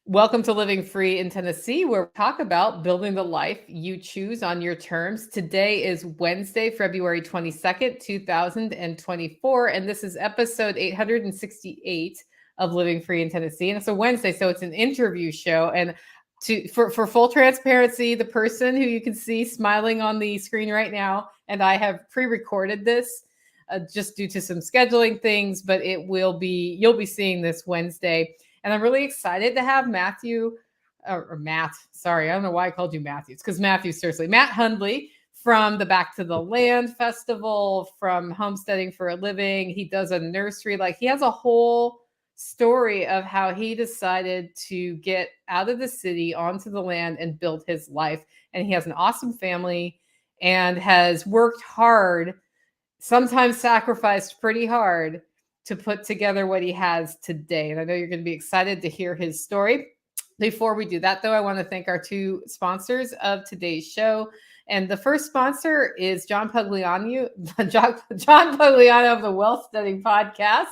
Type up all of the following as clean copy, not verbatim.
Welcome to Living Free in Tennessee, where we talk about building the life you choose on your terms. Today is Wednesday, February 22nd, 2024, and this is episode 868 of Living Free in Tennessee. And it's a Wednesday, so it's an interview show. And for full transparency, the person who you can see smiling on the screen right now, and I have pre-recorded this just due to some scheduling things, but you'll be seeing this Wednesday. And I'm really excited to have Matt, sorry, I don't know why I called you Matthew. It's because Matthew, seriously, Matt Hundley from the Back to the Land Festival, from Homesteading for a Living. He does a nursery. He has a whole story of how he decided to get out of the city onto the land and build his life. And he has an awesome family and has worked hard, sometimes sacrificed pretty hard to put together what he has today. And I know you're going to be excited to hear his story. Before we do that, though, I want to thank our two sponsors of today's show. And the first sponsor is John Pugliano of the Wealth Studying Podcast.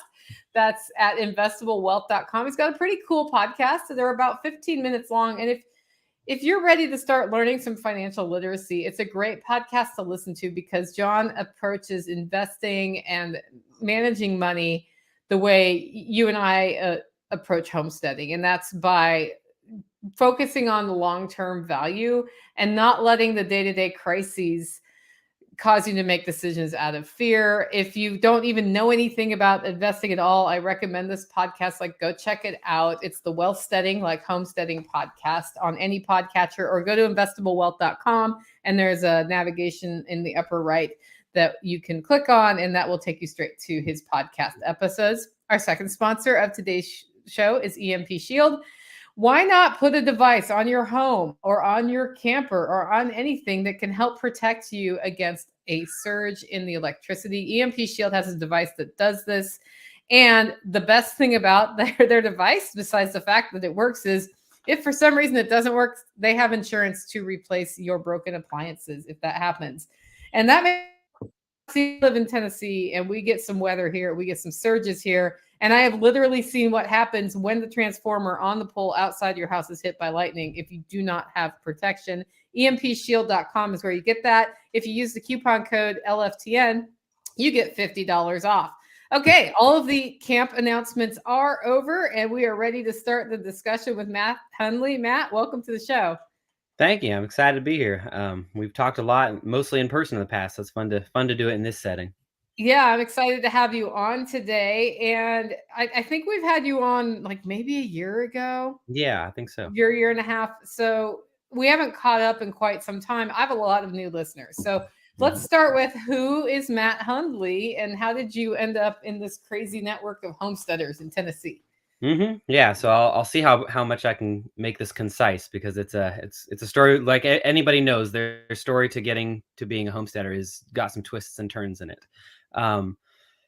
That's at investablewealth.com. He's got a pretty cool podcast. So they're about 15 minutes long. And if you're ready to start learning some financial literacy, it's a great podcast to listen to because John approaches investing and managing money the way you and I approach homesteading. And that's by focusing on the long-term value and not letting the day-to-day crises cause you to make decisions out of fear. If you don't even know anything about investing at all, I recommend this podcast. Go check it out. It's the Wealth Studying, Homesteading podcast on any podcatcher, or go to investablewealth.com. And there's a navigation in the upper right that you can click on, and that will take you straight to his podcast episodes. Our second sponsor of today's show is EMP Shield. Why not put a device on your home or on your camper or on anything that can help protect you against a surge in the electricity? EMP Shield has a device that does this. And the best thing about their device, besides the fact that it works, is if for some reason it doesn't work, they have insurance to replace your broken appliances if that happens. And that makes we live in Tennessee and we get some weather here. We get some surges here. And I have literally seen what happens when the transformer on the pole outside your house is hit by lightning if you do not have protection. EMPshield.com is where you get that. If you use the coupon code LFTN, you get $50 off. Okay, all of the camp announcements are over, and we are ready to start the discussion with Matt Hundley. Matt, welcome to the show. Thank you. I'm excited to be here. We've talked a lot, mostly in person in the past, so it's fun to do it in this setting. Yeah, I'm excited to have you on today. And I think we've had you on maybe a year ago. Yeah, I think so. Year and a half. So we haven't caught up in quite some time. I have a lot of new listeners. So let's start with, who is Matt Hundley and how did you end up in this crazy network of homesteaders in Tennessee? Yeah, so I'll see how much I can make this concise, because it's a story like anybody knows. Their story to getting to being a homesteader is got some twists and turns in it.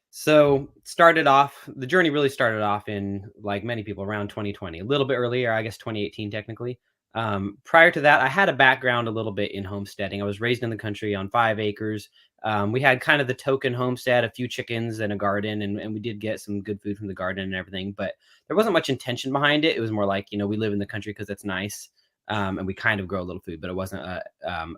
So the journey really started off in, like many people, around 2020, a little bit earlier, I guess 2018 technically. Prior to that, I had a background a little bit in homesteading. I was raised in the country on 5 acres. We had kind of the token homestead, a few chickens and a garden, and we did get some good food from the garden and everything, but there wasn't much intention behind it. It was more like, we live in the country because it's nice. And we kind of grow a little food, but it wasn't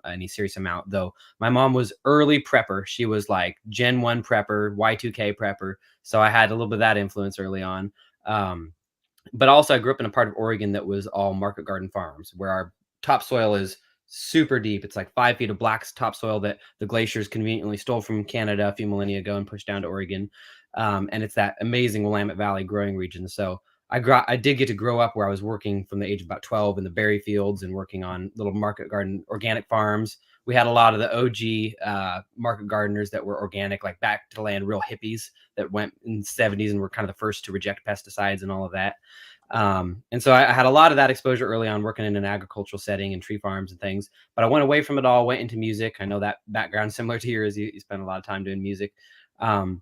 any serious amount. Though my mom was early prepper. She was like Gen 1 prepper, Y2K prepper. So I had a little bit of that influence early on. But also I grew up in a part of Oregon that was all market garden farms, where our topsoil is super deep. It's like 5 feet of black topsoil that the glaciers conveniently stole from Canada a few millennia ago and pushed down to Oregon. And it's that amazing Willamette Valley growing region. So I did get to grow up where I was working from the age of about 12 in the berry fields and working on little market garden organic farms. We had a lot of the OG market gardeners that were organic, like back to the land, real hippies that went in the 70s and were kind of the first to reject pesticides and all of that. And so I had a lot of that exposure early on, working in an agricultural setting and tree farms and things. But I went away from it all, went into music. I know that background similar to yours. You spent a lot of time doing music. And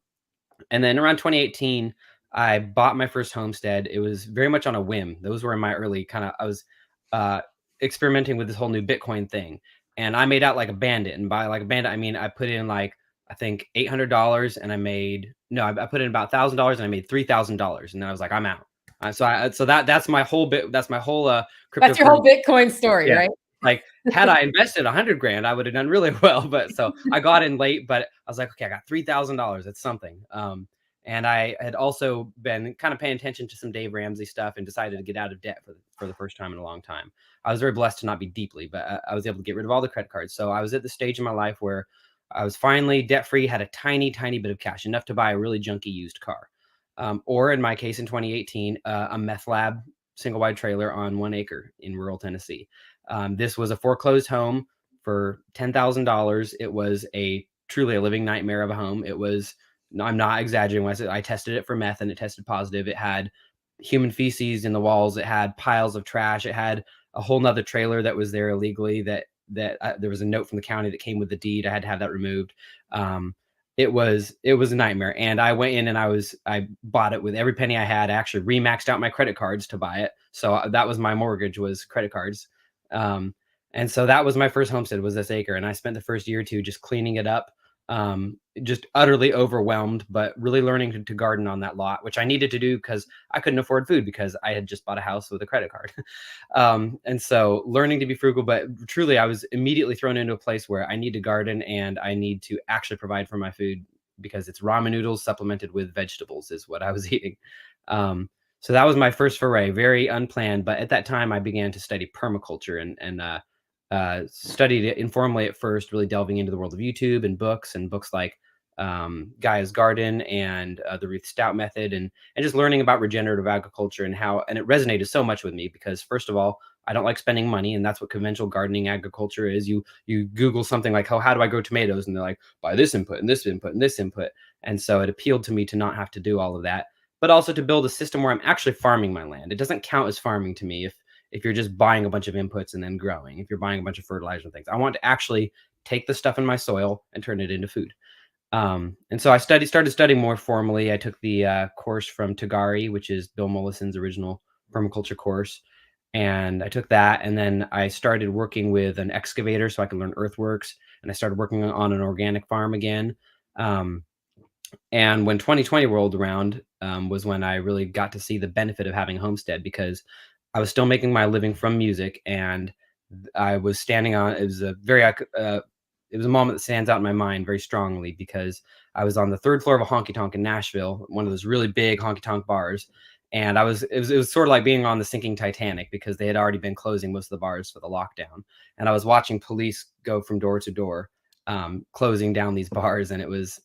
then around 2018, I bought my first homestead. It was very much on a whim. Those were in my early I was experimenting with this whole new Bitcoin thing. And I made out like a bandit. And by like a bandit, I mean, I put in I think $800 and I put in about $1,000 and I made $3,000. And then I was like, I'm out. So that's my whole bit. That's my whole That's your whole cryptocurrency. Bitcoin story, Yeah. right? Like had I invested 100 grand, I would have done really well. But so I got in late, but I was like, okay, I got $3,000. It's something. And I had also been kind of paying attention to some Dave Ramsey stuff and decided to get out of debt for the first time in a long time. I was very blessed to not be deeply, but I was able to get rid of all the credit cards. So I was at the stage in my life where I was finally debt free, had a tiny, tiny bit of cash, enough to buy a really junky used car. Or in my case, in 2018, a meth lab single wide trailer on 1 acre in rural Tennessee. This was a foreclosed home for $10,000. It was truly a living nightmare of a home. It was, I'm not exaggerating when I said I tested it for meth and it tested positive. It had human feces in the walls. It had piles of trash. It had a whole nother trailer that was there illegally that there was a note from the county that came with the deed. I had to have that removed. It was a nightmare. And I went in and I bought it with every penny I had. I actually remaxed out my credit cards to buy it. So that was my mortgage, was credit cards. And so that was my first homestead, was this acre. And I spent the first year or two just cleaning it up, just utterly overwhelmed, but really learning to garden on that lot, which I needed to do because I couldn't afford food because I had just bought a house with a credit card. And so learning to be frugal, but truly I was immediately thrown into a place where I need to garden and I need to actually provide for my food, because it's ramen noodles supplemented with vegetables is what I was eating. So that was my first foray, very unplanned. But at that time, I began to study permaculture and studied it informally at first, really delving into the world of YouTube and books like Gaia's Garden and the Ruth Stout Method, and just learning about regenerative agriculture and it resonated so much with me because, first of all, I don't like spending money, and that's what conventional gardening agriculture is. You Google something like, oh, how do I grow tomatoes? And they're like, buy this input and this input and this input. And so it appealed to me to not have to do all of that, but also to build a system where I'm actually farming my land. It doesn't count as farming to me if you're just buying a bunch of inputs and then growing, if you're buying a bunch of fertilizer and things. I want to actually take the stuff in my soil and turn it into food. And so I started studying more formally. I took the course from Tagari, which is Bill Mollison's original permaculture course. And I took that, and then I started working with an excavator so I could learn earthworks, and I started working on an organic farm again. And when 2020 rolled around, was when I really got to see the benefit of having a homestead, because I was still making my living from music, and I was standing on, it was a moment that stands out in my mind very strongly, because I was on the third floor of a honky tonk in Nashville, one of those really big honky tonk bars. And it was sort of like being on the sinking Titanic, because they had already been closing most of the bars for the lockdown. And I was watching police go from door to door, closing down these bars. And it was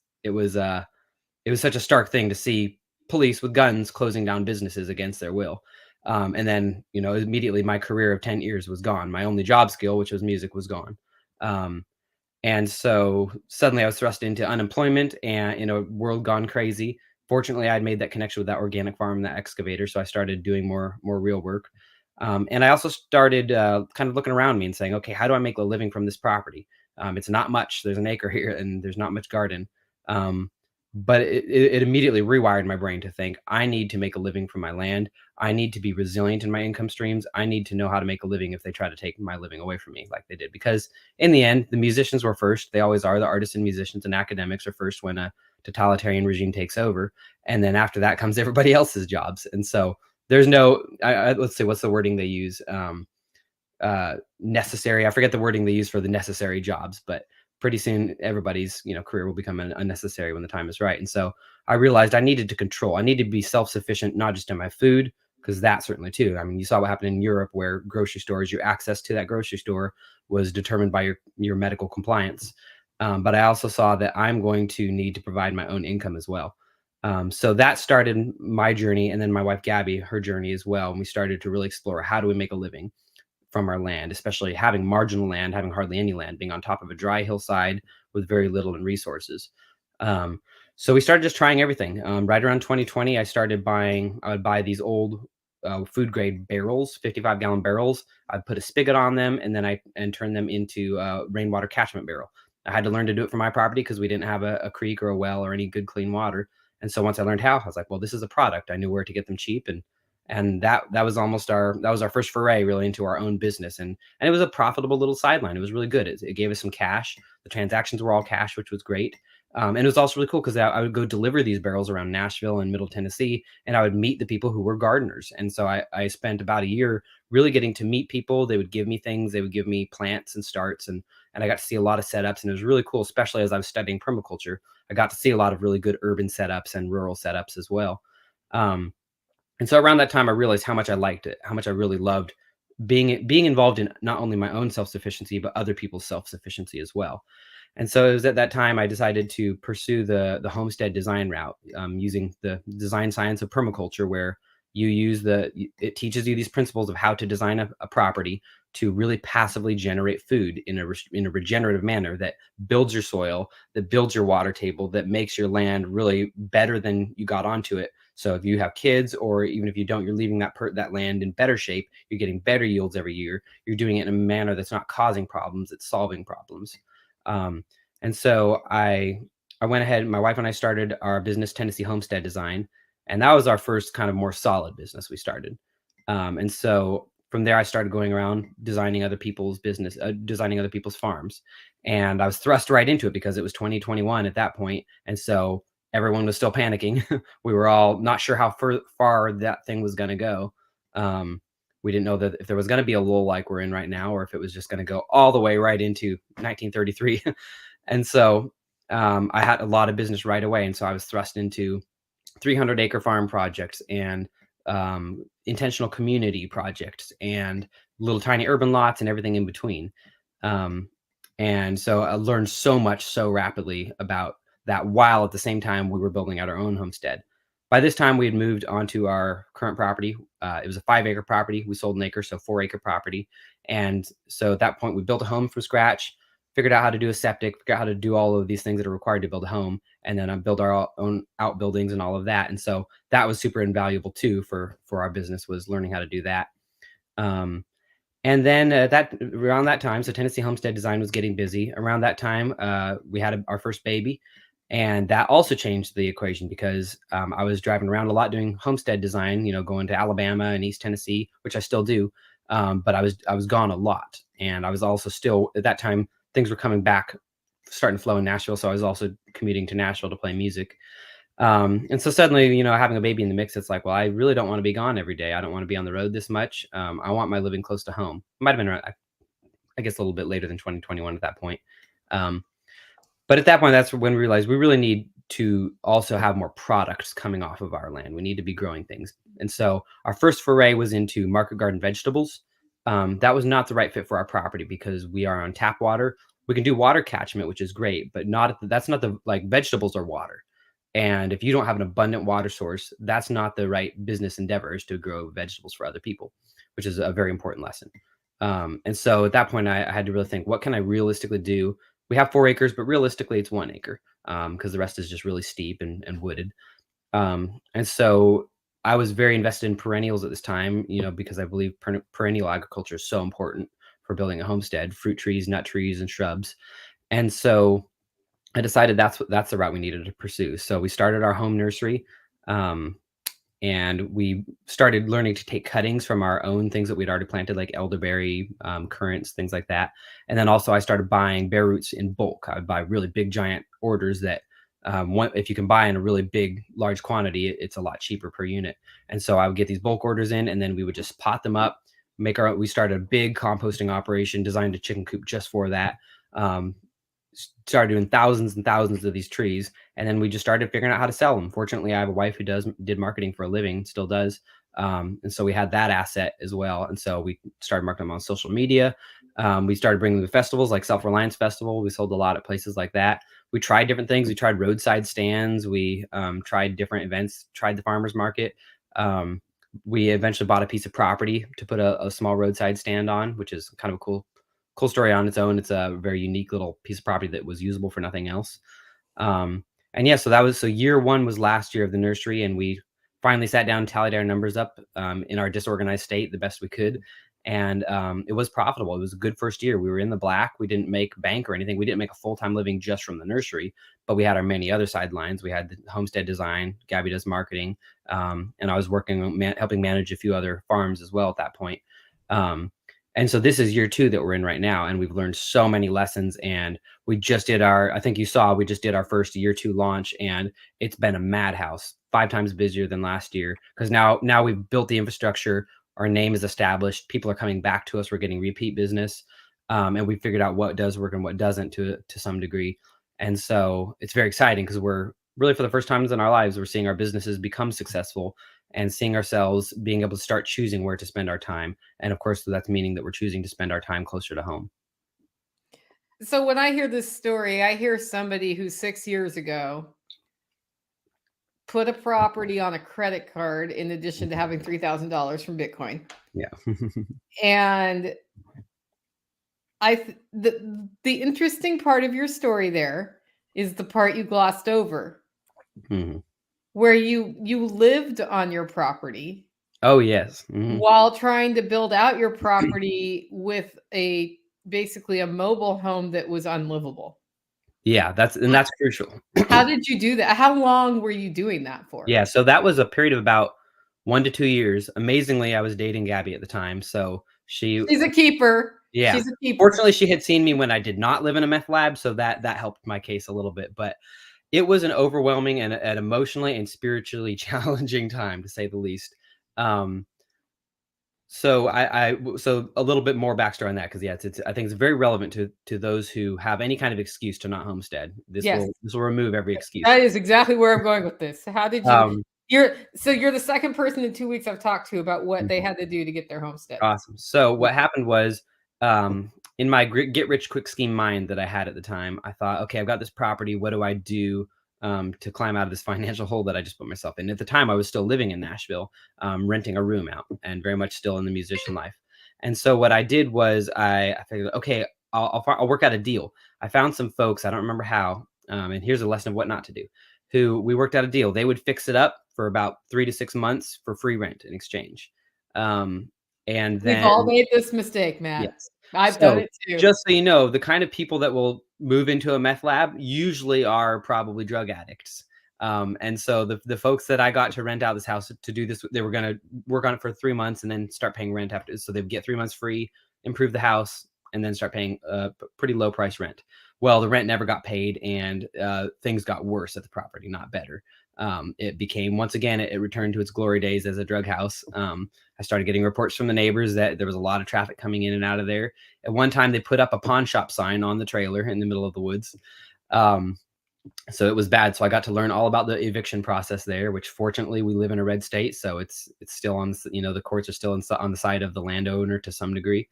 such a stark thing to see police with guns closing down businesses against their will. And then, immediately my career of 10 years was gone. My only job skill, which was music, was gone. And so suddenly I was thrust into unemployment and in a world gone crazy. Fortunately, I'd made that connection with that organic farm, that excavator. So I started doing more real work. And I also started kind of looking around me and saying, okay, how do I make a living from this property? It's not much. There's an acre here and there's not much garden. But it immediately rewired my brain to think, I need to make a living from my land. I need to be resilient in my income streams. I need to know how to make a living if they try to take my living away from me like they did. Because in the end, the musicians were first. They always are. The artists and musicians and academics are first when a totalitarian regime takes over. And then after that comes everybody else's jobs. And so there's no, let's see, what's the wording they use? Necessary. I forget the wording they use for the necessary jobs, but pretty soon everybody's career will become unnecessary when the time is right. And so I realized I needed to control. I needed to be self-sufficient, not just in my food, because that certainly too. I mean, you saw what happened in Europe, where grocery stores, your access to that grocery store was determined by your medical compliance. But I also saw that I'm going to need to provide my own income as well. So that started my journey, and then my wife Gabby, her journey as well. And we started to really explore, how do we make a living from our land, especially having marginal land, having hardly any land, being on top of a dry hillside with very little in resources. So we started just trying everything. Right around 2020, I would buy these old food grade barrels, 55-gallon barrels. I'd put a spigot on them and turn them into a rainwater catchment barrel. I had to learn to do it for my property because we didn't have a creek or a well or any good clean water. And so once I learned how, I was like, well, this is a product. I knew where to get them cheap. And that was our first foray really into our own business. And it was a profitable little sideline. It was really good. It gave us some cash. The transactions were all cash, which was great. And it was also really cool because I would go deliver these barrels around Nashville and Middle Tennessee, and I would meet the people who were gardeners. And so I spent about a year really getting to meet people. They would give me things, they would give me plants and starts, and I got to see a lot of setups, and it was really cool, especially as I was studying permaculture. I got to see a lot of really good urban setups and rural setups as well. Um, and so around that time, I realized how much I liked it, how much I really loved being involved in not only my own self-sufficiency, but other people's self-sufficiency as well. And so it was at that time I decided to pursue the homestead design route, using the design science of permaculture, where it teaches you these principles of how to design a property to really passively generate food in a regenerative manner that builds your soil, that builds your water table, that makes your land really better than you got onto it. So if you have kids, or even if you don't, you're leaving that land in better shape. You're getting better yields every year. You're doing it in a manner that's not causing problems; it's solving problems. Um, and so I went ahead. My wife and I started our business, Tennessee Homestead Design, and that was our first kind of more solid business we started. And so from there, I started going around designing other people's business, designing other people's farms, and I was thrust right into it because it was 2021 at that point, and so everyone was still panicking. We were all not sure how far that thing was going to go. We didn't know that if there was going to be a lull like we're in right now, or if it was just going to go all the way right into 1933. And so I had a lot of business right away. And so I was thrust into 300-acre farm projects and intentional community projects and little tiny urban lots and everything in between. And so I learned so much so rapidly about that, while at the same time we were building out our own homestead. By this time, we had moved onto our current property. It was a 5-acre property. We sold an acre, so 4-acre property. And so at that point, we built a home from scratch, figured out how to do a septic, figured out how to do all of these things that are required to build a home, and then build our own outbuildings and all of that. And so that was super invaluable too for our business, was learning how to do that. And then around that time, so Tennessee Homestead Design was getting busy. Around that time, we had our first baby. And that also changed the equation because I was driving around a lot doing homestead design, going to Alabama and East Tennessee, which I still do. But I was gone a lot. And I was also still, at that time, things were coming back, starting to flow in Nashville. So I was also commuting to Nashville to play music. And so suddenly, having a baby in the mix, it's like, well, I really don't want to be gone every day. I don't want to be on the road this much. I want my living close to home. Might have been, I guess, a little bit later than 2021 at that point. But at that point, that's when we realized we really need to also have more products coming off of our land. We need to be growing things. And so our first foray was into market garden vegetables. That was not the right fit for our property because we are on tap water. We can do water catchment, which is great, but that's not vegetables are water. And if you don't have an abundant water source, that's not the right business endeavor, is to grow vegetables for other people, which is a very important lesson. And so at that point, I had to really think, what can I realistically do? We have 4 acres, but realistically it's 1 acre because the rest is just really steep and wooded. And so I was very invested in perennials at this time, because I believe perennial agriculture is so important for building a homestead: fruit trees, nut trees, and shrubs. And so I decided that's the route we needed to pursue. So we started our home nursery. And we started learning to take cuttings from our own things that we'd already planted, like elderberry, currants, things like that. And then also I started buying bare roots in bulk. I would buy really big, giant orders that if you can buy in a really big, large quantity, it's a lot cheaper per unit. And so I would get these bulk orders in, and then we would just pot them up, we started a big composting operation, designed a chicken coop just for that. Started doing thousands and thousands of these trees, and then we just started figuring out how to sell them. Fortunately, I have a wife who did marketing for a living, still does, and so we had that asset as well. And so we started marketing them on social media. We started bringing them to festivals like Self-Reliance Festival. We sold a lot at places like that. We tried different things. We tried roadside stands. We tried different events. Tried the farmers market. We eventually bought a piece of property to put a small roadside stand on, which is kind of a cool story on its own. It's a very unique little piece of property that was usable for nothing else. And yeah, so year one was last year of the nursery, and we finally sat down and tallied our numbers up in our disorganized state the best we could. And it was profitable. It was a good first year. We were in the black. We didn't make bank or anything. We didn't make a full-time living just from the nursery, but we had our many other sidelines. We had the homestead design, Gabby does marketing, and I was working on helping manage a few other farms as well at that point. And so this is year 2 that we're in right now, and we've learned so many lessons. And we just did I think you saw, we just did our first year 2 launch, and it's been a madhouse, 5 times busier than last year, because now we've built the infrastructure, our name is established, people are coming back to us, we're getting repeat business, and we figured out what does work and what doesn't to some degree. And so it's very exciting because we're really, for the first times in our lives, we're seeing our businesses become successful and seeing ourselves being able to start choosing where to spend our time. And of course, that's meaning that we're choosing to spend our time closer to home. So when I hear this story, I hear somebody who 6 years ago put a property on a credit card in addition to having $3,000 from Bitcoin. Yeah. And the interesting part of your story there is the part you glossed over, Mhm. where you lived on your property Oh, yes. Mhm. while trying to build out your property with basically a mobile home that was unlivable. Yeah, that's crucial. How did you do that? How long were you doing that for? Yeah, so that was a period of about 1 to 2 years. Amazingly, I was dating Gabby at the time, so she She's a keeper. yeah. She's a keeper. Fortunately, she had seen me when I did not live in a meth lab, so that helped my case a little bit, but it was an overwhelming and an emotionally and spiritually challenging time, to say the least. Um, so a little bit more backstory on that, because yeah, it's I think it's very relevant to those who have any kind of excuse to not homestead. Yes. This will remove every excuse. That is exactly where I'm going with this. How did you Um, you're the second person in 2 weeks I've talked to about what they mhm. had to do to get their homestead. Awesome. So Yeah. what happened was, in my get rich quick scheme mind that I had at the time, I thought, okay, I've got this property. What do I do to climb out of this financial hole that I just put myself in? At the time, I was still living in Nashville, renting a room out, and very much still in the musician life. And so what I did was I figured, okay, I'll work out a deal. I found some folks, I don't remember how, and here's a lesson of what not to do. Who we worked out a deal. They would fix it up for about 3 to 6 months for free rent in exchange. Um, and We've then all made this mistake, Matt. yes. I've done So, it too. just so you know, the kind of people that will move into a meth lab usually are probably drug addicts. And so the folks that I got to rent out this house to do this, they were gonna work on it for 3 months and then start paying rent after. So they'd get 3 months free, improve the house, and then start paying pretty low price rent. Well, the rent never got paid, and things got worse at the property, not better. It became, once again, it returned to its glory days as a drug house. I started getting reports from the neighbors that there was a lot of traffic coming in and out of there. At one time, they put up a pawn shop sign on the trailer in the middle of the woods. Um, so it was bad. So I got to learn all about the eviction process there, which fortunately we live in a red state, so it's still on. The courts are still on the side of the landowner to some degree.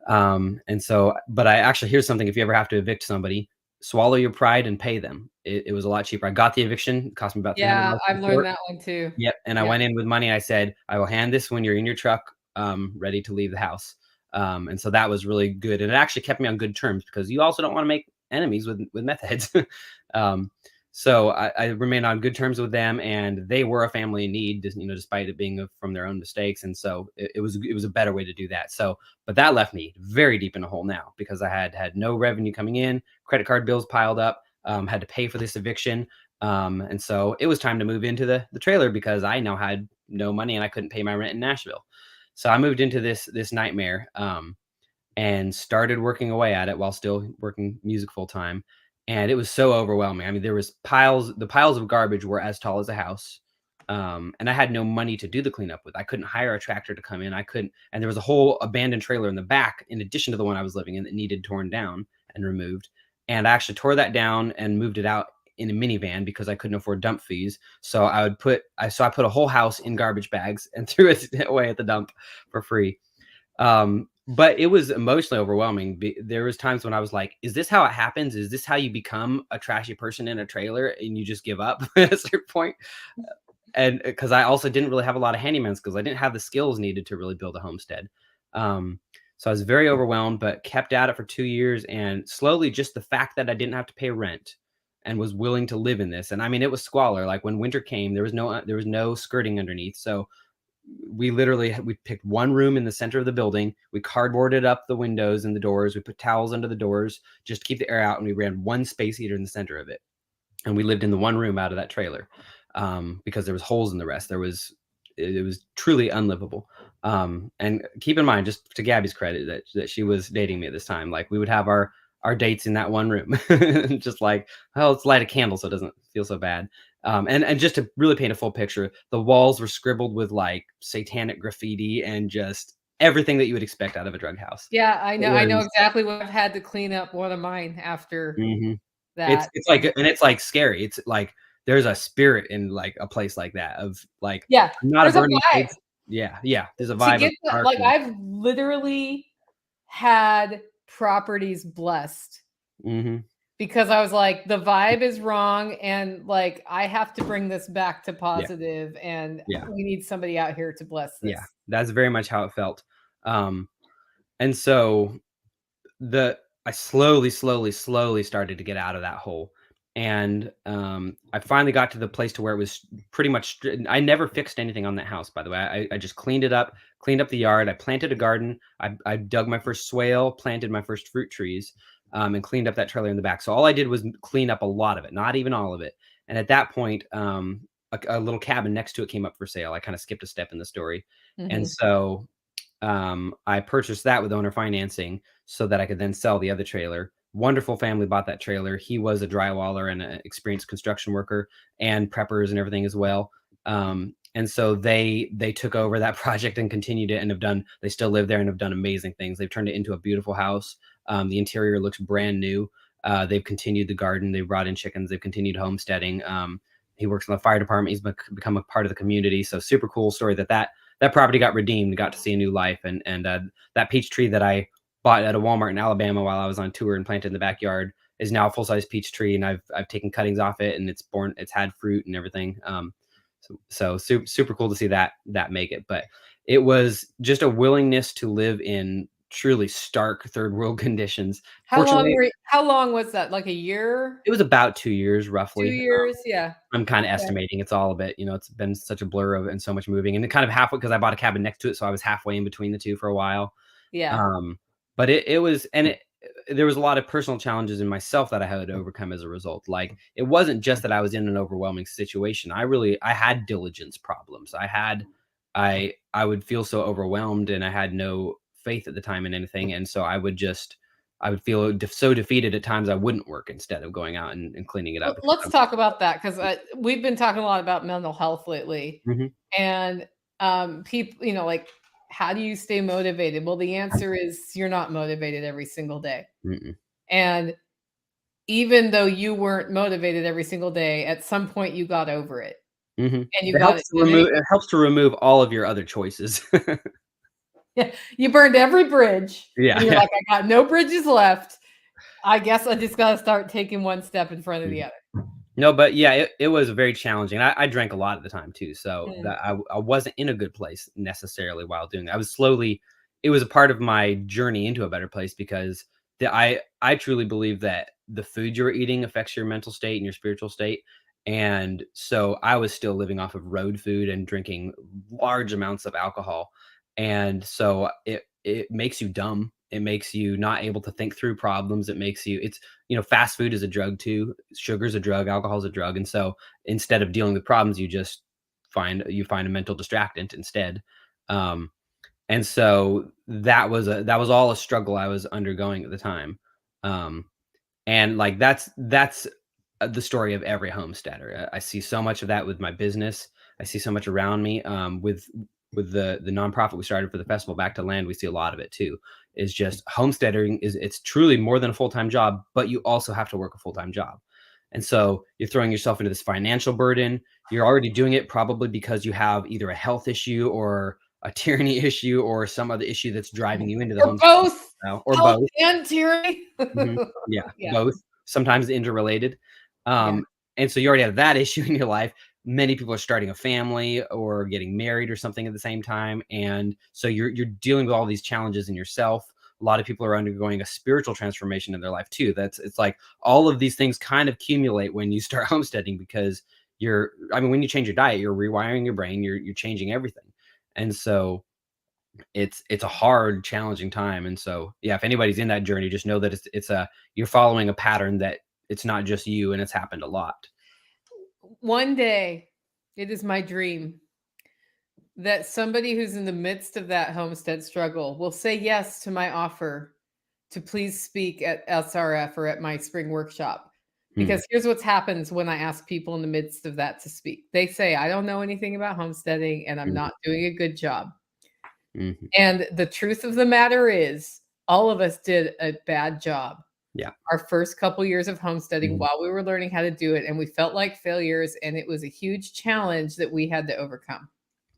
And so, but I actually, here's something: if you ever have to evict somebody, swallow your pride and pay them. It was a lot cheaper. I got the eviction; it cost me about Yeah, $300 I've in learned court. that one too. Yep, and I Yeah. went in with money. I said, "I will hand this when you're in your truck, ready to leave the house." And so that was really good, and it actually kept me on good terms, because you also don't want to make enemies with meth heads. um, so I remained on good terms with them, and they were a family in need, despite it being from their own mistakes. And so it was a better way to do that. So, but that left me very deep in a hole now, because I had no revenue coming in, credit card bills piled up, had to pay for this eviction. And so it was time to move into the trailer, because I now had no money and I couldn't pay my rent in Nashville. So I moved into this nightmare, and started working away at it while still working music full time. And it was so overwhelming. I mean, there was the piles of garbage were as tall as a house. And I had no money to do the cleanup with. I couldn't hire a tractor to come in. I couldn't, and there was a whole abandoned trailer in the back, in addition to the one I was living in, that needed torn down and removed. And I actually tore that down and moved it out in a minivan, because I couldn't afford dump fees. So I put a whole house in garbage bags and threw it away at the dump for free. But it was emotionally overwhelming. There was times when I was like, is this how it happens? Is this how you become a trashy person in a trailer and you just give up at a certain point? And because I also didn't really have a lot of handyman skills, I didn't have the skills needed to really build a homestead. So I was very overwhelmed, but kept at it for 2 years. And slowly, just the fact that I didn't have to pay rent and was willing to live in this. And I mean, it was squalor. Like, when winter came, there was no skirting underneath. So we picked one room in the center of the building. We cardboarded up the windows and the doors. We put towels under the doors just to keep the air out. And we ran one space heater in the center of it. And we lived in the one room out of that trailer, because there was holes in the rest. it was truly unlivable. And keep in mind, just to Gabby's credit, that she was dating me at this time. Like we would have our dates in that one room, just like, oh, let's light a candle so it doesn't feel so bad. And just to really paint a full picture, the walls were scribbled with like satanic graffiti and just everything that you would expect out of a drug house. Yeah, It I know was. exactly what I've had to clean up one of mine after Mhm. that. It's like, and it's like scary. It's like there's a spirit in like a place like that of like, Yeah, I'm not a there's a burning vibe. sage. Yeah, yeah. There's a To vibe of get the like, darkness. I've literally had properties blessed Mhm. because I was like, the vibe is wrong, and like I have to bring this back to Yeah, positive, and yeah, we need somebody out here to bless yeah. this. That's very much how it felt. Um, and so the I slowly started to get out of that hole. And I finally got to the place to where it was pretty much I never fixed anything on that house, by the way. I just cleaned up the yard. I planted a garden. I dug my first swale, planted my first fruit trees, and cleaned up that trailer in the back. So all I did was clean up a lot of it, not even all of it. And at that point, a little cabin next to it came up for sale. I kind of skipped a step in the story. And Mhm. so I purchased that with owner financing so that I could then sell the other trailer. Wonderful family bought that trailer. He was a drywaller and an experienced construction worker and preppers and everything as well. And so they took over that project and continued it and have done. They still live there and have done amazing things. They've turned it into a beautiful house. The interior looks brand new. They've continued the garden. They've brought in chickens. They've continued homesteading. He works in the fire department. He's become a part of the community. So super cool story that property got redeemed, got to see a new life. And that peach tree that I bought at a Walmart in Alabama while I was on tour and planted in the backyard is now a full size peach tree, and I've taken cuttings off it, and it's had fruit and everything. So super cool to see that make it. But it was just a willingness to live in truly stark third world conditions. Fortunately, How long was that? Like a year? it was about 2 years 2 roughly. years? Yeah. I'm kind of Okay. estimating. It's all a bit, it's been such a blur of and so much moving, and it kind of halfway because I bought a cabin next to it, so I was halfway in between the two for a while. Yeah. Um, but it was, and there was a lot of personal challenges in myself that I had to overcome as a result. Like it wasn't just that I was in an overwhelming situation. I had diligence problems. I would feel so overwhelmed, and I had no faith at the time in anything, and so I would feel so defeated at times I wouldn't work instead of going out and cleaning it up because Let's talk about that because we've been talking a lot about mental health lately, Mhm. and people, like, how do you stay motivated? Well, the answer is you're not motivated every single day, Mm-mm. and even though you weren't motivated every single day, at some point you got over it, Mhm. and you got it. It helps to remove all of your other choices. Yeah, you burned every bridge, Yeah, and you're yeah. like, I got no bridges left. I guess I just got to start taking one step in front of the Mhm. other. No, but yeah, it was very challenging. I drank a lot at the time too, so Mm. that I wasn't in a good place necessarily while doing that. I was slowly it was a part of my journey into a better place because I truly believe that the food you're eating affects your mental state and your spiritual state. And so I was still living off of road food and drinking large amounts of alcohol. And so it makes you dumb. It makes you not able to think through problems. It makes you it's fast food is a drug too. Sugar's a drug, alcohol's a drug. And so instead of dealing with problems, you find a mental distractant instead. Um, and so that was all a struggle I was undergoing at the time. Um, and like that's the story of every homesteader. I see so much of that with my business. I see so much around me. With the nonprofit we started for the festival, Back to Land, we see a lot of it too. Is just homesteading it's truly more than a full time job, but you also have to work a full time job, and so you're throwing yourself into this financial burden. You're already doing it probably because you have either a health issue or a tyranny issue or some other issue that's driving you into the Or homesteading both lifestyle, or health both. and tyranny. Mhm. Yeah, Yeah, both, sometimes interrelated. yeah. And so you already have that issue in your life. Many people are starting a family or getting married or something at the same time, and so you're dealing with all these challenges in yourself. A lot of people are undergoing a spiritual transformation in their life too. It's like all of these things kind of accumulate when you start homesteading because when you change your diet, you're rewiring your brain, you're changing everything. And so it's a hard, challenging time. And so, yeah, if anybody's in that journey, just know that you're following a pattern that it's not just you, and it's happened a lot. One day, it is my dream that somebody who's in the midst of that homestead struggle will say yes to my offer to please speak at SRF or at my spring workshop. Mm, Because here's what happens when I ask people in the midst of that to speak. They say, I don't know anything about homesteading and I'm mm, not doing a good job. mhm. And the truth of the matter is, all of us did a bad job Yeah. our first couple years of homesteading Mhm. while we were learning how to do it. And we felt like failures. And it was a huge challenge that we had to overcome.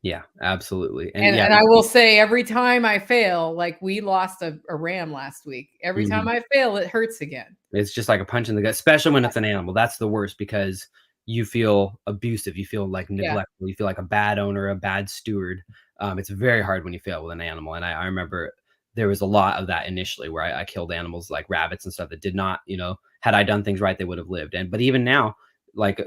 Yeah, absolutely. And And yeah. and I will say every time I fail, like we lost a ram last week. Every time Mhm. I fail, it hurts again. It's just like a punch in the gut, especially when it's an animal. That's the worst because you feel abusive, you feel like Yeah. neglectful, you feel like a bad owner, a bad steward. It's very hard when you fail with an animal, and I remember there was a lot of that initially where I killed animals like rabbits and stuff that did not, had I done things right, they would have lived. But even now, like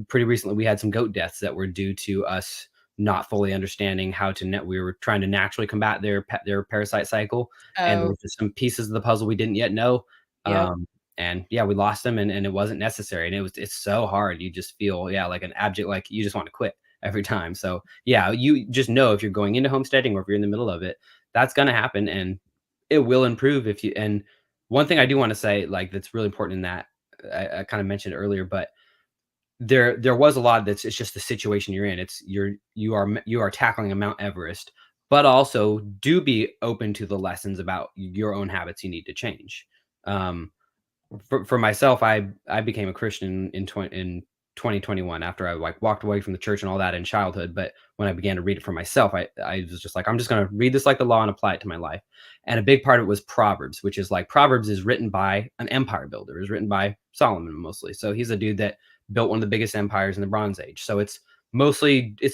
pretty recently, we had some goat deaths that were due to us not fully understanding how to net. We were trying to naturally combat their parasite cycle, and there Oh, was just some pieces of the puzzle we didn't yet know. yep. And yeah, we lost them and it wasn't necessary. And it's so hard. You just feel, yeah, like an abject, like you just want to quit every time. So yeah, you just know if you're going into homesteading or if you're in the middle of it, that's going to happen and it will improve if you, and one thing I do want to say, like, that's really important in that I kind of mentioned earlier, but there was a lot that's, it's just the situation you're in. You are tackling a Mount Everest, but also do be open to the lessons about your own habits you need to change. Um, for myself, I became a Christian in 2021 after I like walked away from the church and all that in childhood. But when I began to read it for myself, I was just like, I'm just going to read this like the law and apply it to my life. And a big part of it was Proverbs, which is like Proverbs is written by an empire builder, is written by Solomon mostly. So he's a dude that built one of the biggest empires in the Bronze Age. So it's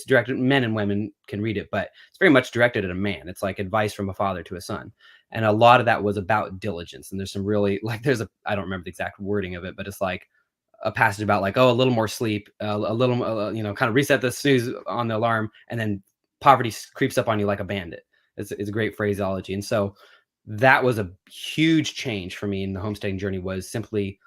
directed, men and women can read it, but it's very much directed at a man. It's like advice from a father to a son. And a lot of that was about diligence. And there's some really like I don't remember the exact wording of it, but it's like a passage about like, oh, a little more sleep, a little kind of reset the snooze on the alarm, and then poverty creeps up on you like a bandit. It's a great phraseology. And so that was a huge change for me in the homesteading journey. Was simply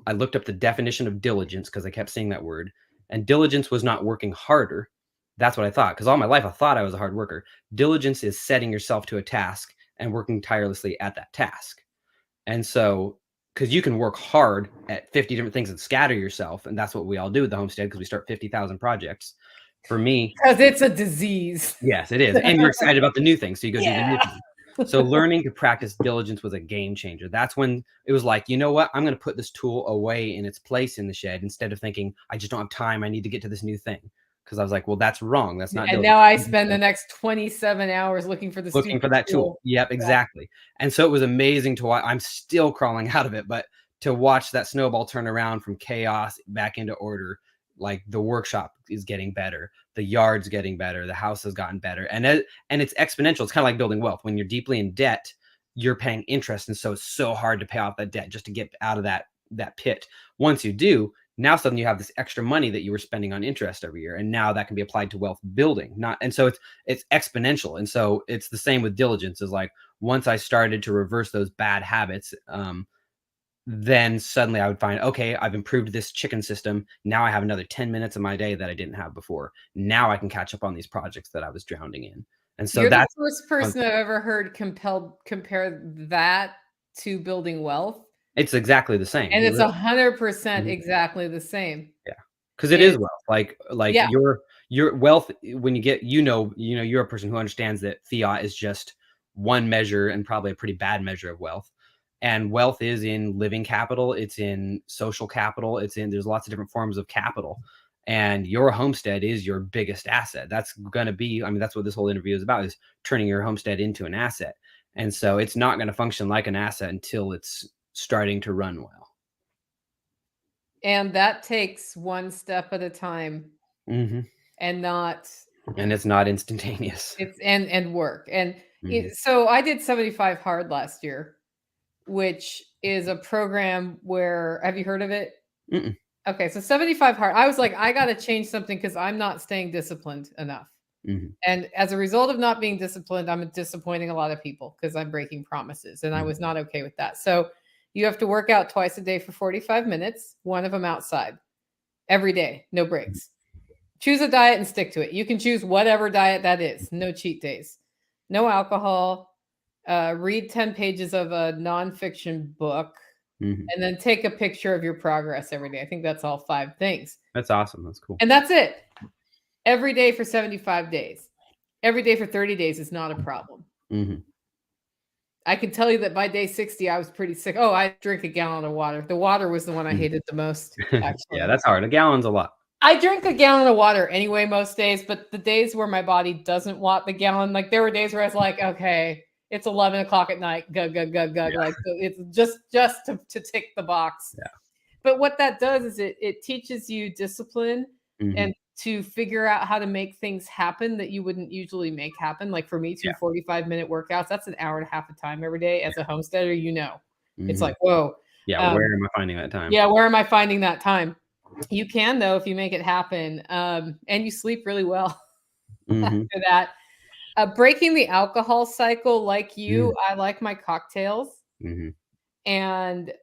I looked up the definition of diligence because I kept seeing that word, and diligence was not working harder. That's what I thought, because all my life I thought I was a hard worker. Diligence is setting yourself to a task and working tirelessly at that task. And so, because you can work hard at 50 different things and scatter yourself, and that's what we all do with the homestead because we start 50,000 projects. For me, Because it's a disease. yes, it is. And you're excited about the new thing, so you go do the new Yeah. thing. So learning to practice diligence was a game changer. That's when it was like, you know what? I'm going to put this tool away in its place in the shed instead of thinking, I just don't have time. I need to get to this new thing. Because I was like, well, that's wrong. That's not And diligence. now I spend the next 27 hours looking for the Looking for stupid that tool. tool. Yep, Yeah. exactly. And so it was amazing to watch. I'm still crawling out of it, but to watch that snowball turn around from chaos back into order, like the workshop is getting better, the yard's getting better, the house has gotten better, and it's exponential. It's kind of like building wealth. When you're deeply in debt, you're paying interest, and so it's so hard to pay off that debt just to get out of that pit. Once you do, now suddenly you have this extra money that you were spending on interest every year, and now that can be applied to wealth building. Not and so it's exponential. And so it's the same with diligence. Is like once I started to reverse those bad habits, then suddenly I would find, okay, I've improved this chicken system. Now I have another 10 minutes of my day that I didn't have before. Now I can catch up on these projects that I was drowning in. And so You're the that's first person I've ever heard compare that to building wealth. it's exactly the same. And It it's really, 100% mhm, exactly the same. yeah, because it is It's wealth. Like yeah. your wealth when you get, you're a person who understands that fiat is just one measure and probably a pretty bad measure of wealth. And wealth is in living capital, it's in social capital, there's lots of different forms of capital. And your homestead is your biggest asset. That's going to be, I mean, that's what this whole interview is about, is turning your homestead into an asset. And so it's not going to function like an asset until it's starting to run well. And that takes one step at a time Hmm. and not And it's not instantaneous. it's and work. And Hmm. so I did 75 hard last year, which is a program where have you heard of it? Mm-mm. Okay, so 75 hard. I was like, I got to change something because I'm not staying disciplined enough. Hmm. And as a result of not being disciplined, I'm disappointing a lot of people because I'm breaking promises. And I Hmm. was not okay with that. So you have to work out twice a day for 45 minutes, one of them outside every day, no breaks. Choose a diet and stick to it. You can choose whatever diet that is. No cheat days, no alcohol. Read 10 pages of a nonfiction book, Mm-hmm. and then take a picture of your progress every day. I think that's all 5 things. That's awesome. That's cool. And that's it. Every day for 75 days. Every day for 30 days is not a problem. Mm-hmm. I can tell you that by day 60, I was pretty sick. Oh, I drink a gallon of water. The water was the one I hated the most, actually. Yeah, that's hard. A gallon's a lot. I drink a gallon of water anyway most days, but the days where my body doesn't want the gallon, like there were days where I was like, okay, it's 11 o'clock at night. Go. Yeah. Like it's just to tick the box. Yeah. But what that does is it teaches you discipline Mm-hmm. and to figure out how to make things happen that you wouldn't usually make happen. Like for me, 45-minute workouts, that's an hour and a half of time every day. As a homesteader, it's like, whoa. Yeah, where am I finding that time? Yeah, where am I finding that time? You can, though, if you make it happen. And you sleep really well after that. Breaking the alcohol cycle, like you, I like my cocktails. And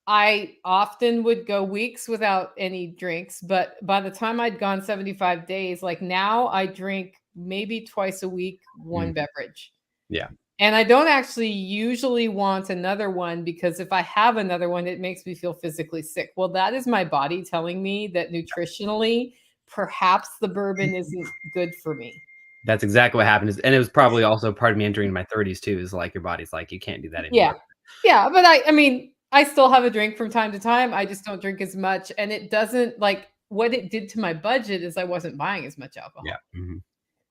I often would go weeks without any drinks, but by the time I'd gone 75 days, like now I drink maybe twice a week, one beverage. Yeah. And I don't actually usually want another one because if I have another one, it makes me feel physically sick. Well, that is my body telling me that nutritionally, perhaps the bourbon isn't good for me. That's exactly what happened. And it was probably also part of me entering my 30s too, is like your body's like, you can't do that anymore. Yeah. But I mean, I still have a drink from time to time. I just don't drink as much. And it doesn't like what it did to my budget is I wasn't buying as much alcohol. Yeah.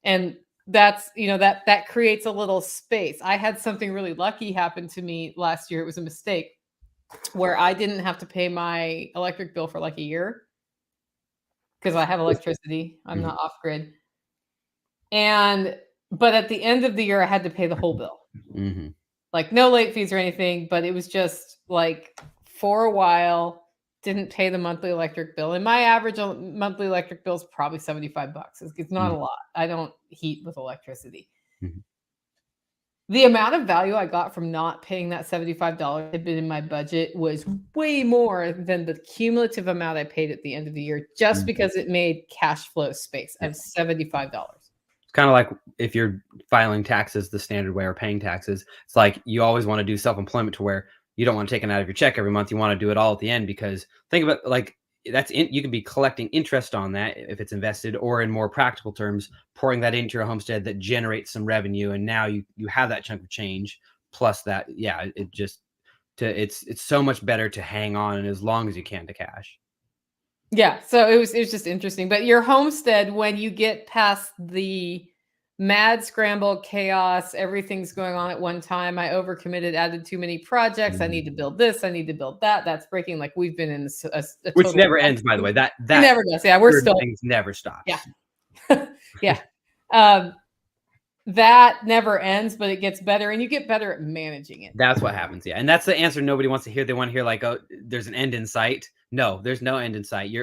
And that's, that creates a little space. I had something really lucky happen to me last year. It was a mistake where I didn't have to pay my electric bill for like a year because I have electricity. I'm not off grid. But at the end of the year, I had to pay the whole bill. Like no late fees or anything, but it was just like for a while, didn't pay the monthly electric bill. And my average monthly electric bill is probably $75. It's not a lot. I don't heat with electricity. The amount of value I got from not paying that $75 had been in my budget was way more than the cumulative amount I paid at the end of the year, just because it made cash flow space of $75. It's kind of like if you're filing taxes the standard way or paying taxes, it's like you always want to do self-employment to where you don't want to take it out of your check every month. You want to do it all at the end because think about like you can be collecting interest on that if it's invested, or in more practical terms, pouring that into your homestead that generates some revenue. And now you have that chunk of change plus that. Yeah, it's so much better to hang on as long as you can to cash. Yeah, so it was just interesting. But your homestead, when you get past the mad scramble, chaos, everything's going on at one time. I overcommitted, added too many projects. I need to build this. I need to build that. That's breaking. Like we've been in a which never ends, by the way. That never does. Yeah, we're still things never stop. Yeah, yeah. That never ends, but it gets better, and you get better at managing it. That's what happens. Yeah, and that's the answer nobody wants to hear. They want to hear like, oh, there's an end in sight. No, there's no end in sight.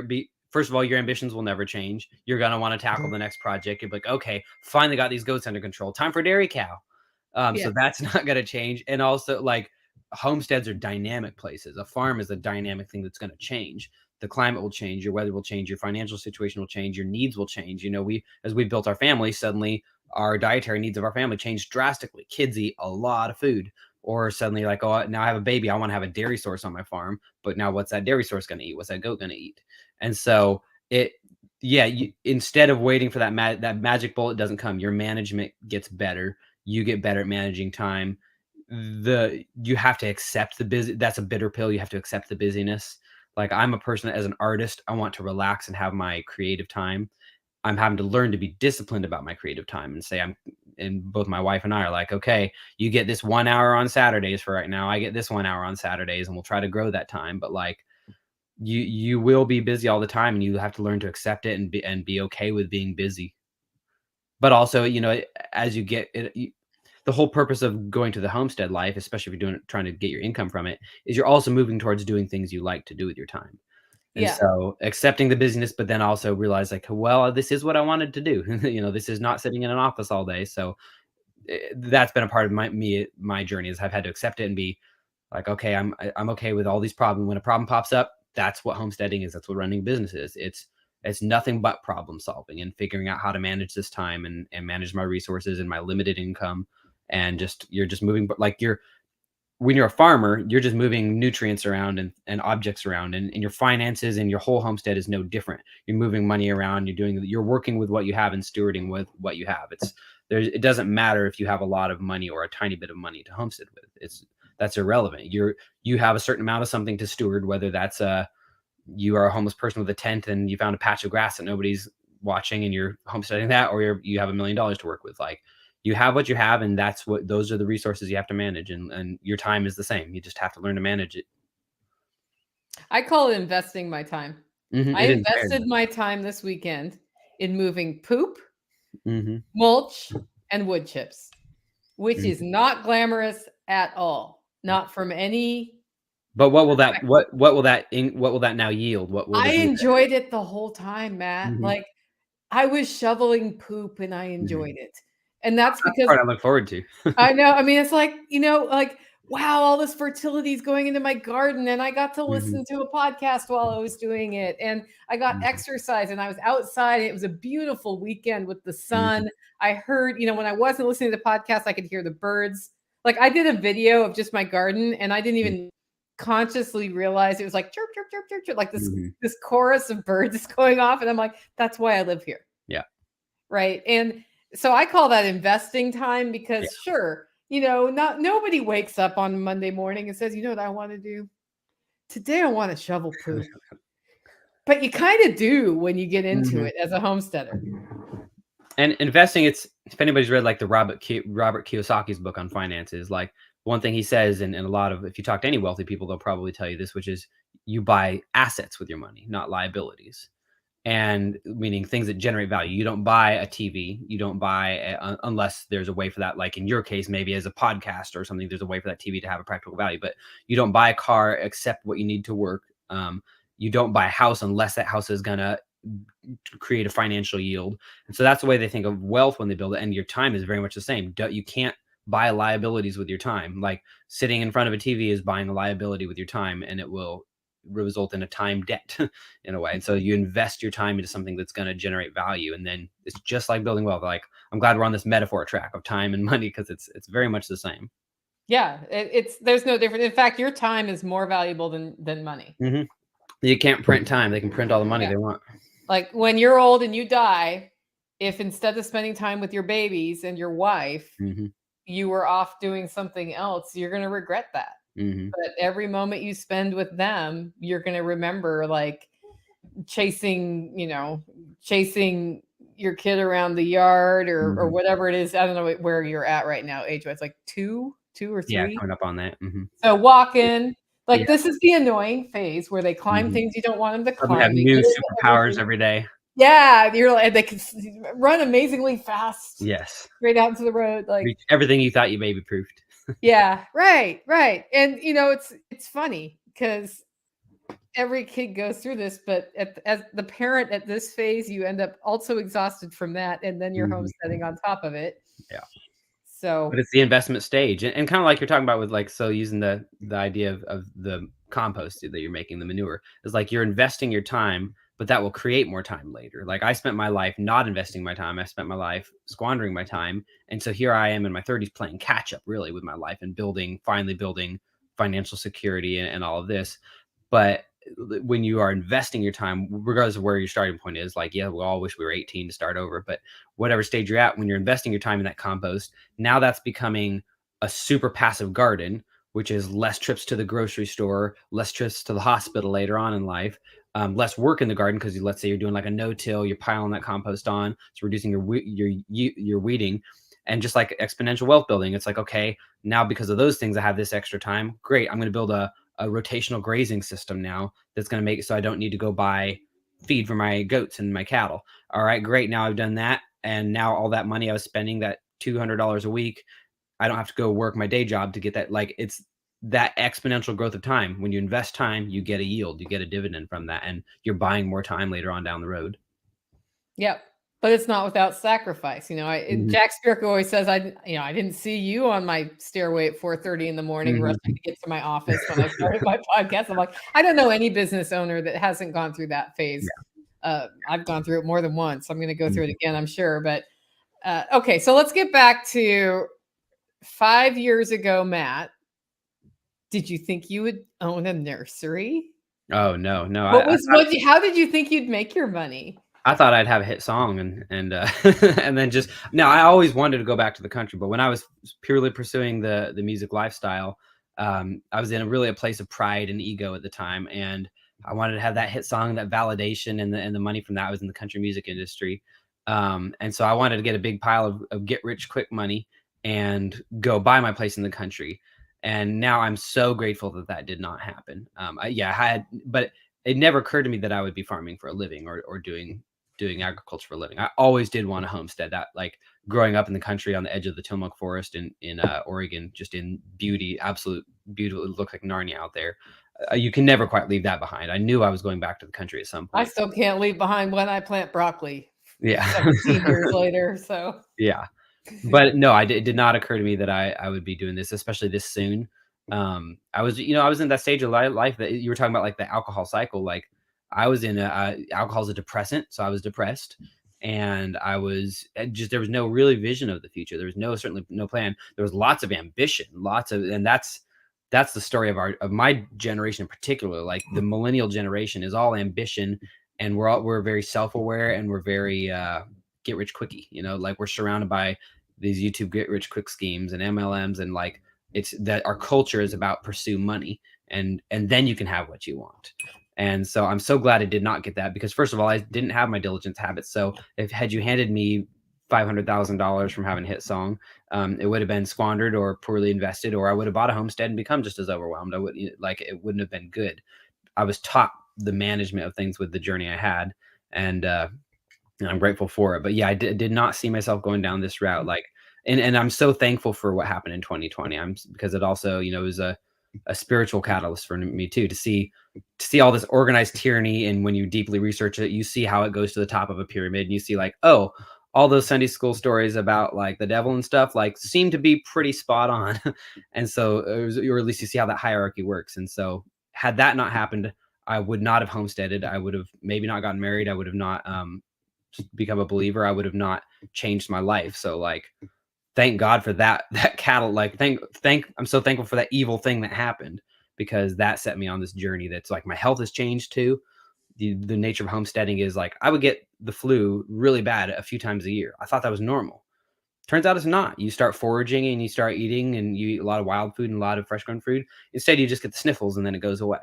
First of all, your ambitions will never change. You're going to want to tackle the next project. You're like, okay, finally got these goats under control. Time for dairy cow. So that's not going to change. And also like homesteads are dynamic places. A farm is a dynamic thing that's going to change. The climate will change. Your weather will change. Your financial situation will change. Your needs will change. As we built our family, suddenly our dietary needs of our family changed drastically. Kids eat a lot of food. Or suddenly like, oh, now I have a baby. I want to have a dairy source on my farm. But now what's that dairy source going to eat? What's that goat going to eat? And so instead of waiting for that magic bullet doesn't come, your management gets better. You get better at managing time. You have to accept the busy. That's a bitter pill. You have to accept the busyness. Like I'm a person as an artist, I want to relax and have my creative time. I'm having to learn to be disciplined about my creative time and say and both my wife and I are like, okay, you get this 1 hour on Saturdays for right now. I get this 1 hour on Saturdays and we'll try to grow that time. But like you will be busy all the time and you have to learn to accept it and be okay with being busy. But also, as you get it, the whole purpose of going to the homestead life, especially if you're trying to get your income from it, is you're also moving towards doing things you like to do with your time. And so accepting the busyness, but then also realize like, well, this is what I wanted to do. This is not sitting in an office all day. So that's been a part of my journey is I've had to accept it and be like, okay, I'm okay with all these problems. When a problem pops up, that's what homesteading is. That's what running a business is. It's nothing but problem solving and figuring out how to manage this time and manage my resources and my limited income. And you're just moving, like when you're a farmer, you're just moving nutrients around and objects around, and your finances and your whole homestead is no different. You're moving money around, you're working with what you have and stewarding with what you have. It doesn't matter if you have a lot of money or a tiny bit of money to homestead with. That's irrelevant. You have a certain amount of something to steward, whether that's you are a homeless person with a tent and you found a patch of grass that nobody's watching and you're homesteading that, or you have $1 million to work with. Like, you have what you have, and those are the resources you have to manage, and your time is the same. You just have to learn to manage it. I call it investing my time. Mm-hmm. I invested my time this weekend in moving poop, mm-hmm. mulch, and wood chips, which is not glamorous at all. Not from any. But what will that now yield? I enjoyed it the whole time, Matt. Mm-hmm. Like, I was shoveling poop and I enjoyed it. And that's because part I look forward to. I know. I mean, it's like, like, wow, all this fertility is going into my garden. And I got to listen to a podcast while I was doing it. And I got exercise and I was outside. It was a beautiful weekend with the sun. I heard, when I wasn't listening to the podcast, I could hear the birds. Like, I did a video of just my garden and I didn't even consciously realize it was like chirp, chirp, chirp, chirp, chirp, like this chorus of birds is going off. And I'm like, that's why I live here. Yeah. Right. And so I call that investing time because sure, nobody wakes up on Monday morning and says, you know what I want to do? Today I want to shovel poop. But you kind of do when you get into it as a homesteader. And investing, if anybody's read like the Robert Kiyosaki's book on finances, like one thing he says, and a lot of, if you talk to any wealthy people, they'll probably tell you this, which is you buy assets with your money, not liabilities. And meaning things that generate value. You don't buy a TV. You don't buy unless there's a way for that. Like in your case, maybe as a podcast or something, there's a way for that TV to have a practical value. But you don't buy a car except what you need to work. You don't buy a house unless that house is gonna create a financial yield. And so that's the way they think of wealth when they build it. And your time is very much the same. You can't buy liabilities with your time. Like sitting in front of a TV is buying a liability with your time, and it will result in a time debt in a way. And so you invest your time into something that's going to generate value. And then it's just like building wealth. Like, I'm glad we're on this metaphor track of time and money, because it's very much the same. Yeah. There's no difference. In fact, your time is more valuable than money. You can't print time. They can print all the money they want. Like when you're old and you die, if instead of spending time with your babies and your wife, you were off doing something else, you're going to regret that. But every moment you spend with them, you're going to remember, like chasing your kid around the yard or whatever it is. I don't know where you're at right now, age-wise, like two or three. Yeah, coming up on that. So walking, this is the annoying phase where they climb things you don't want them to climb. They have new superpowers every day. Yeah, they can run amazingly fast. Yes, straight out into the road, like reach everything you thought you baby proofed. Yeah, right. And it's funny because every kid goes through this, but as the parent at this phase, you end up also exhausted from that, and then you're homesteading on top of it. Yeah. So, but it's the investment stage, and kind of like you're talking about with using the idea of the compost that you're making, the manure, is like you're investing your time, but that will create more time later. Like I spent my life not investing my time. I spent my life squandering my time. And so here I am in my 30s playing catch up really with my life and finally building financial security and all of this. But when you are investing your time, regardless of where your starting point is, like, yeah, we all wish we were 18 to start over, but whatever stage you're at, when you're investing your time in that compost, now that's becoming a super passive garden, which is less trips to the grocery store, less trips to the hospital later on in life, less work in the garden because let's say you're doing like a no-till, you're piling that compost on, it's reducing your weeding, and just like exponential wealth building, it's like, okay, now because of those things, I have this extra time. Great, I'm going to build a rotational grazing system now that's going to make it so I don't need to go buy feed for my goats and my cattle. All right, great. Now I've done that, and now all that money I was spending, that $200 a week, I don't have to go work my day job to get that. Like it's that exponential growth of time. When you invest time, you get a yield, you get a dividend from that, and you're buying more time later on down the road. Yep. But it's not without sacrifice. Jack Spirko always says, I didn't see you on my stairway at 4:30 in the morning rushing to get to my office when I started my podcast. I'm like, I don't know any business owner that hasn't gone through that phase I've gone through it more than once. I'm going to go through it again, I'm sure. But okay, so let's get back to 5 years ago, Matt. Did you think you would own a nursery? Oh no, no. How did you think you'd make your money? I thought I'd have a hit song and and then just no. I always wanted to go back to the country, but when I was purely pursuing the music lifestyle, I was in a place of pride and ego at the time, and I wanted to have that hit song, that validation, and the money from that. I was in the country music industry, and so I wanted to get a big pile of get rich quick money and go buy my place in the country. And now I'm so grateful that that did not happen. But it never occurred to me that I would be farming for a living or doing agriculture for a living. I always did want a homestead. That, like, growing up in the country on the edge of the Tillamook Forest in Oregon, just in beauty, absolute beauty. It looked like Narnia out there. You can never quite leave that behind. I knew I was going back to the country at some I point. still can't leave behind when I plant broccoli Yeah. 17 years later. So Yeah. But no, it did not occur to me that I would be doing this, especially this soon. I was in that stage of life that you were talking about, like the alcohol cycle. Like, I was in alcohol is a depressant, so I was depressed, and I was there was no really vision of the future. There was certainly no plan. There was lots of ambition, and that's the story of my generation in particular. Like, the millennial generation is all ambition, and we're very self-aware, and we're very get rich quickie. Like, we're surrounded by these YouTube get rich quick schemes and MLMs, and like, it's that our culture is about pursue money, and then you can have what you want. And so I'm so glad I did not get that, because first of all, I didn't have my diligence habits. So had you handed me $500,000 from having a hit song, it would have been squandered or poorly invested, or I would have bought a homestead and become just as overwhelmed. It wouldn't have been good. I was taught the management of things with the journey I had, and I'm grateful for it. But yeah, I did not see myself going down this route. Like, and I'm so thankful for what happened in 2020. Because it also, was a spiritual catalyst for me too, to see all this organized tyranny. And when you deeply research it, you see how it goes to the top of a pyramid, and you see, like, oh, all those Sunday school stories about, like, the devil and stuff, like, seem to be pretty spot on. And so or at least you see how that hierarchy works. And so had that not happened, I would not have homesteaded. I would have maybe not gotten married. I would have not become a believer. I would have not changed my life. So, like, thank God for that cattle. Like, I'm so thankful for that evil thing that happened, because that set me on this journey. That's like, my health has changed too. The nature of homesteading is, like, I would get the flu really bad a few times a year. I thought that was normal. Turns out it's not. You start foraging and you start eating, and you eat a lot of wild food and a lot of fresh grown food. Instead, you just get the sniffles, and then it goes away.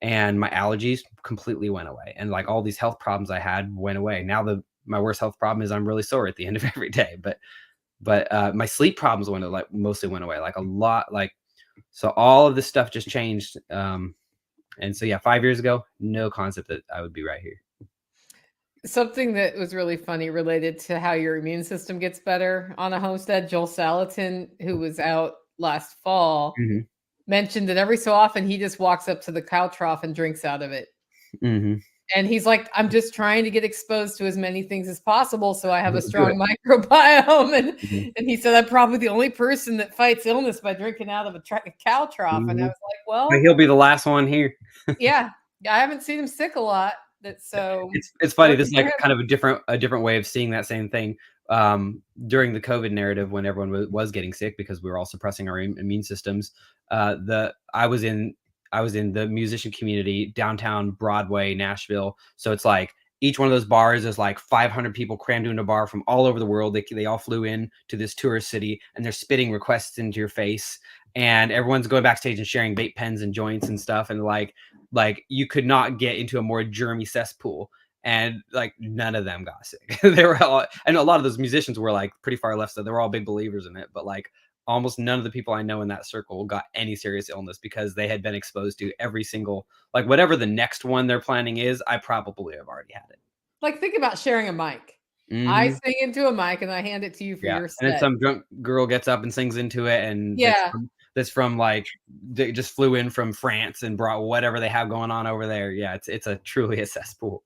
And my allergies completely went away. And, like, all these health problems I had went away. Now my worst health problem is I'm really sore at the end of every day. But my sleep problems mostly went away, like, a lot. Like, so all of this stuff just changed. And so, yeah, 5 years ago, no concept that I would be right here. Something that was really funny related to how your immune system gets better on a homestead, Joel Salatin, who was out last fall, mentioned that every so often he just walks up to the cow trough and drinks out of it. And he's like, I'm just trying to get exposed to as many things as possible, so I have a strong microbiome. And he said, I'm probably the only person that fights illness by drinking out of a cow trough. And I was like, well, he'll be the last one here. Yeah, I haven't seen him sick a lot. So it's funny. This is like kind of a different way of seeing that same thing. During the COVID narrative, when everyone was getting sick because we were all suppressing our immune systems, I was in the musician community, downtown Broadway, Nashville. So it's like, each one of those bars is like 500 people crammed into a bar from all over the world. They all flew in to this tourist city, and they're spitting requests into your face, and everyone's going backstage and sharing vape pens and joints and stuff. And like you could not get into a more germy cesspool. And, like, none of them got sick. They were all, and a lot of those musicians were, like, pretty far left, so they were all big believers in it. But, like, almost none of the people I know in that circle got any serious illness, because they had been exposed to every single, like, whatever the next one they're planning is, I probably have already had it. Like, think about sharing a mic. I sing into a mic and I hand it to you for your set. And then some drunk girl gets up and sings into it, and that's from like, they just flew in from France and brought whatever they have going on over there. Yeah, it's a truly a cesspool.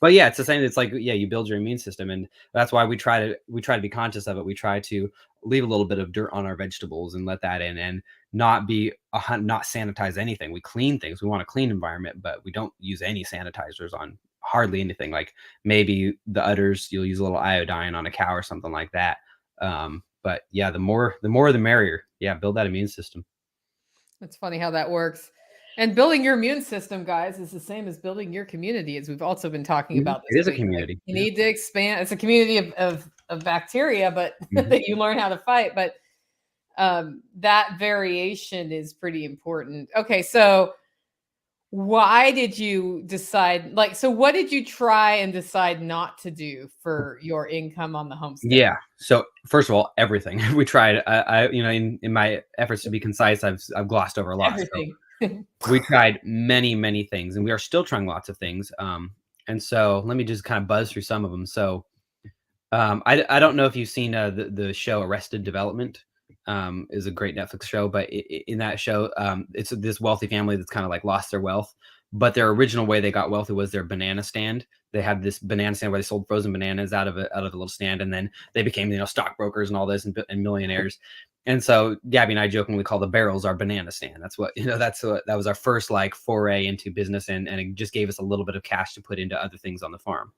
But yeah, it's the same. It's like, yeah, you build your immune system, and that's why we try to be conscious of it. We try to leave a little bit of dirt on our vegetables and let that in, and not sanitize anything. We clean things. We want a clean environment, but we don't use any sanitizers on hardly anything. Like maybe the udders, you'll use a little iodine on a cow or something like that. But yeah, the more the merrier. Yeah, build that immune system. It's funny how that works. And building your immune system, guys, is the same as building your community, as we've also been talking about It this is a week. Like, community. you Yeah. need to expand. It's a community of bacteria, but Mhm. that you learn how to fight. But that variation is pretty important. Okay, so why did you decide? Like, so what did you try and decide not to do for your income on the homestead? Yeah. So first of all, everything we tried. You know, in my efforts to be concise, I've glossed over a lot. So Everything. we tried many things, and we are still trying lots of things. And so let me just kind of buzz through some of them. So I don't know if you've seen the show Arrested Development. Is a great Netflix show, but in that show, it's this wealthy family that's kind of like lost their wealth, but their original way they got wealthy was their banana stand. They had this banana stand where they sold frozen bananas out of a little stand, and then they became, you know, stockbrokers and all this, and millionaires. And so Gabby and I jokingly call the barrels our banana stand. That's what, you know, that was our first like foray into business, and it just gave us a little bit of cash to put into other things on the farm.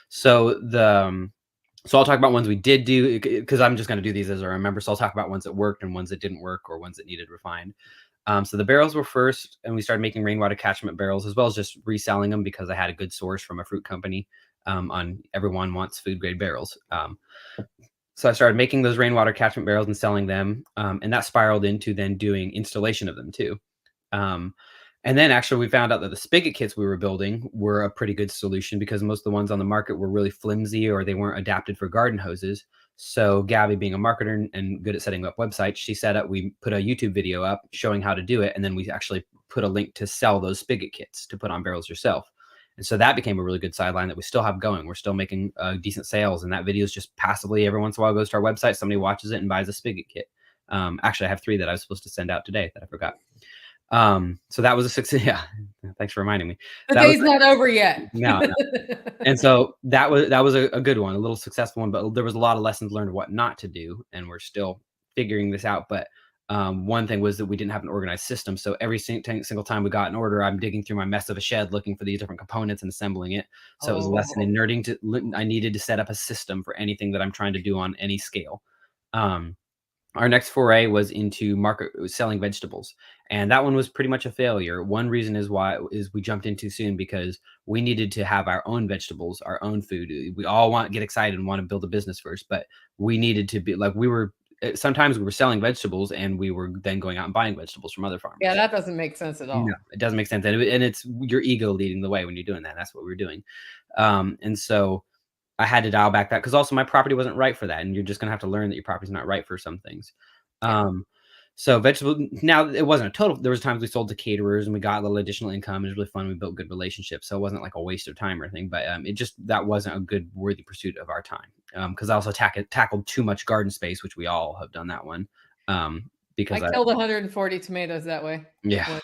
So so I'll talk about ones we did do, because I'm just going to do these as I remember. So I'll talk about ones that worked and ones that didn't work, or ones that needed refined. So the barrels were first, and we started making rainwater catchment barrels, as well as just reselling them because I had a good source from a fruit company on everyone wants food grade barrels. So I started making those rainwater catchment barrels and selling them, and that spiraled into then doing installation of them too. Um, and then actually we found out that the spigot kits we were building were a pretty good solution, because most of the ones on the market were really flimsy, or they weren't adapted for garden hoses. So Gabby, being a marketer and good at setting up websites, we put a YouTube video up showing how to do it. And then we actually put a link to sell those spigot kits to put on barrels yourself. And so that became a really good sideline that we still have going. We're still making decent sales. And that video is just passively every once in a while goes to our website. Somebody watches it and buys a spigot kit. Actually, I have 3 that I was supposed to send out today that I forgot. So that was a success. Yeah. Thanks for reminding me. The That was day's not over yet. no. And so that was a good one, a little successful one, but there was a lot of lessons learned of what not to do. And we're still figuring this out. But one thing was that we didn't have an organized system. So every single time we got an order, I'm digging through my mess of a shed, looking for these different components and assembling it. So it was a lesson in nerding. I needed to set up a system for anything that I'm trying to do on any scale. Our next foray was into selling vegetables, and that one was pretty much a failure. One reason is we jumped in too soon, because we needed to have our own vegetables, our own food. We all get excited and want to build a business first, but we needed to be like, sometimes we were selling vegetables and we were then going out and buying vegetables from other farmers. Yeah, that doesn't make sense at all. No, it doesn't make sense. And it's your ego leading the way when you're doing that. That's what we were doing. And so I had to dial back that, because also my property wasn't right for that. And you're just going to have to learn that your property's not right for some things. Yeah. So vegetable, now it wasn't a total, there was times we sold to caterers and we got a little additional income. It was really fun. We built good relationships. So it wasn't like a waste of time or anything, but that wasn't a good worthy pursuit of our time. Cause I also tackled too much garden space, which we all have done that one. Because I killed 140 tomatoes that way. Yeah. Once.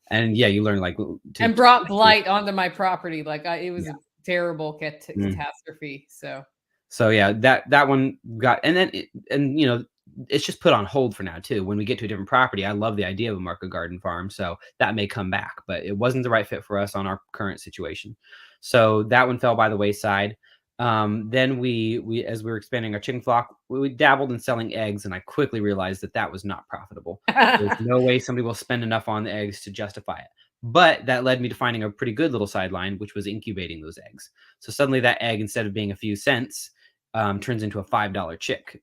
And yeah, you learn like, and brought blight onto my property. Like it was a terrible catastrophe. So yeah, that one got, and then, and you know, it's just put on hold for now too. When we get to a different property, I love the idea of a market garden farm. So that may come back, but it wasn't the right fit for us on our current situation. So that one fell by the wayside. Then we, as we were expanding our chicken flock, we dabbled in selling eggs. And I quickly realized that was not profitable. There's no way somebody will spend enough on the eggs to justify it. But that led me to finding a pretty good little sideline, which was incubating those eggs. So suddenly that egg, instead of being a few cents, turns into a $5 chick.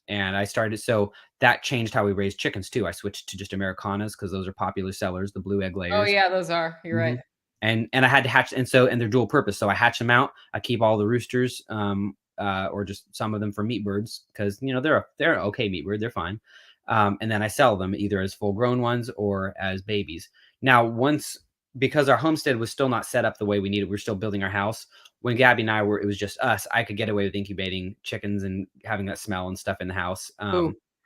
And I started, so that changed how we raised chickens too. I switched to just Americanas because those are popular sellers, the blue egg layers. Oh yeah, those are. You're right. And I had to hatch, and they're dual purpose. So I hatch them out. I keep all the roosters, or just some of them for meat birds, because you know they're okay meat bird, they're fine. And then I sell them either as full grown ones or as babies. Now, because our homestead was still not set up the way we needed, we were still building our house. When Gabby and I it was just us, I could get away with incubating chickens and having that smell and stuff in the house.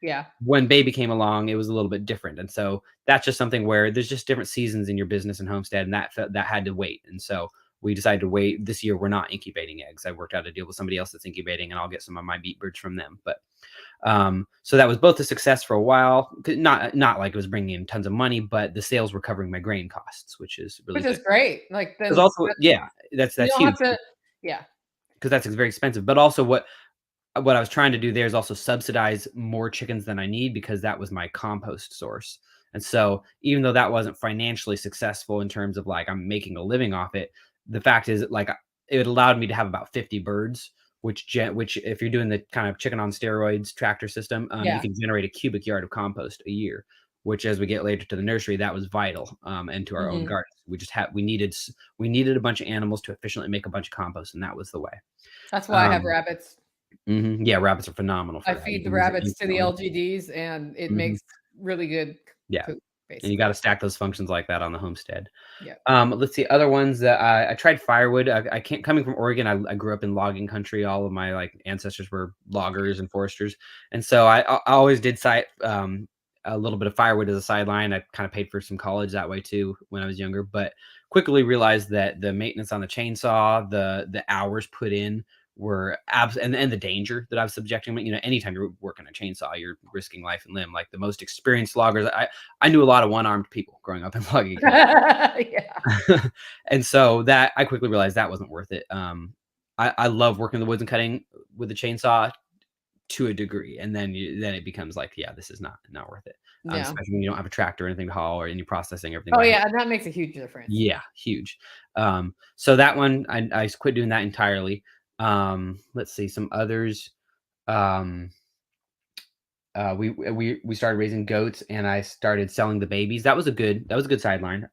Yeah. When baby came along, it was a little bit different. And so that's just something where there's just different seasons in your business and homestead, and that had to wait. And so we decided to wait. This year, we're not incubating eggs. I worked out a deal with somebody else that's incubating, and I'll get some of my meat birds from them. But so that was both a success for a while. Not like it was bringing in tons of money, but the sales were covering my grain costs, which is really great. Like also, yeah, You that's don't huge have to. Yeah. because that's very expensive. But also what I was trying to do there is also subsidize more chickens than I need because that was my compost source. And so even though that wasn't financially successful in terms of like I'm making a living off it, the fact is like it allowed me to have about 50 birds, which if you're doing the kind of chicken on steroids tractor system, you Yeah. can generate a cubic yard of compost a year. Which, as we get later to the nursery, that was vital, and to our own Mhm. gardens. We needed a bunch of animals to efficiently make a bunch of compost, and that was the way. That's why I have Um, rabbits. Yeah, rabbits are phenomenal I for that. You feed the can use it rabbits to the instantly. LGDs, and it Mhm. makes really good Yeah, poop, and you basically. gotta stack those functions like that on the homestead. Yeah. Let's see, other ones that I tried firewood. I can't coming from Oregon, I grew up in logging country. All of my, like, ancestors were loggers and foresters, and so I always did a little bit of firewood as a sideline. I kinda paid for some college that way too when I was younger, but quickly realized that the maintenance on the chainsaw, the hours put in were and the danger that I was subjecting me. Anytime you're working a chainsaw, you're risking life and limb. Like the most experienced loggers, I knew a lot of one-armed people growing up in logging country. Yeah. And so that I quickly realized that wasn't worth it. I love working in the woods and cutting with a chainsaw to a degree, and then it becomes like, yeah, this is not worth it. Yeah. Especially when you don't have a tractor or anything to haul or any processing everything Oh, by hand. yeah, and that makes a huge difference. Yeah, huge. So that one I quit doing that entirely. Let's see some others. Um, we started raising goats, and I started selling the babies. That was a good sideline.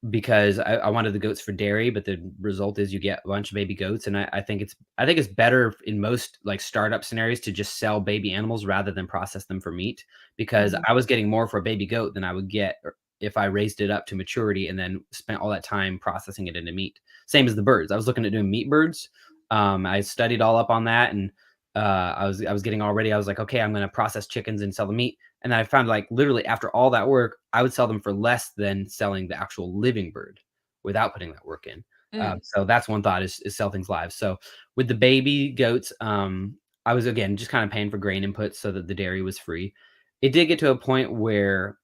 Because I wanted the goats for dairy, but the result is you get a bunch of baby goats, and I think it's better in most like startup scenarios to just sell baby animals rather than process them for meat, because Mhm. I was getting more for a baby goat than I would get if I raised it up to maturity and then spent all that time processing it into meat. Same as the birds. I was looking at doing meat birds. I studied all up on that, and I was getting all ready. I was like, okay, I'm going to process chickens and sell the meat. And then I found like literally after all that work, I would sell them for less than selling the actual living bird without putting that work in. Mm. So that's one thought is sell things live. So with the baby goats, I was again just kind of paying for grain inputs so that the dairy was free. It did get to a point where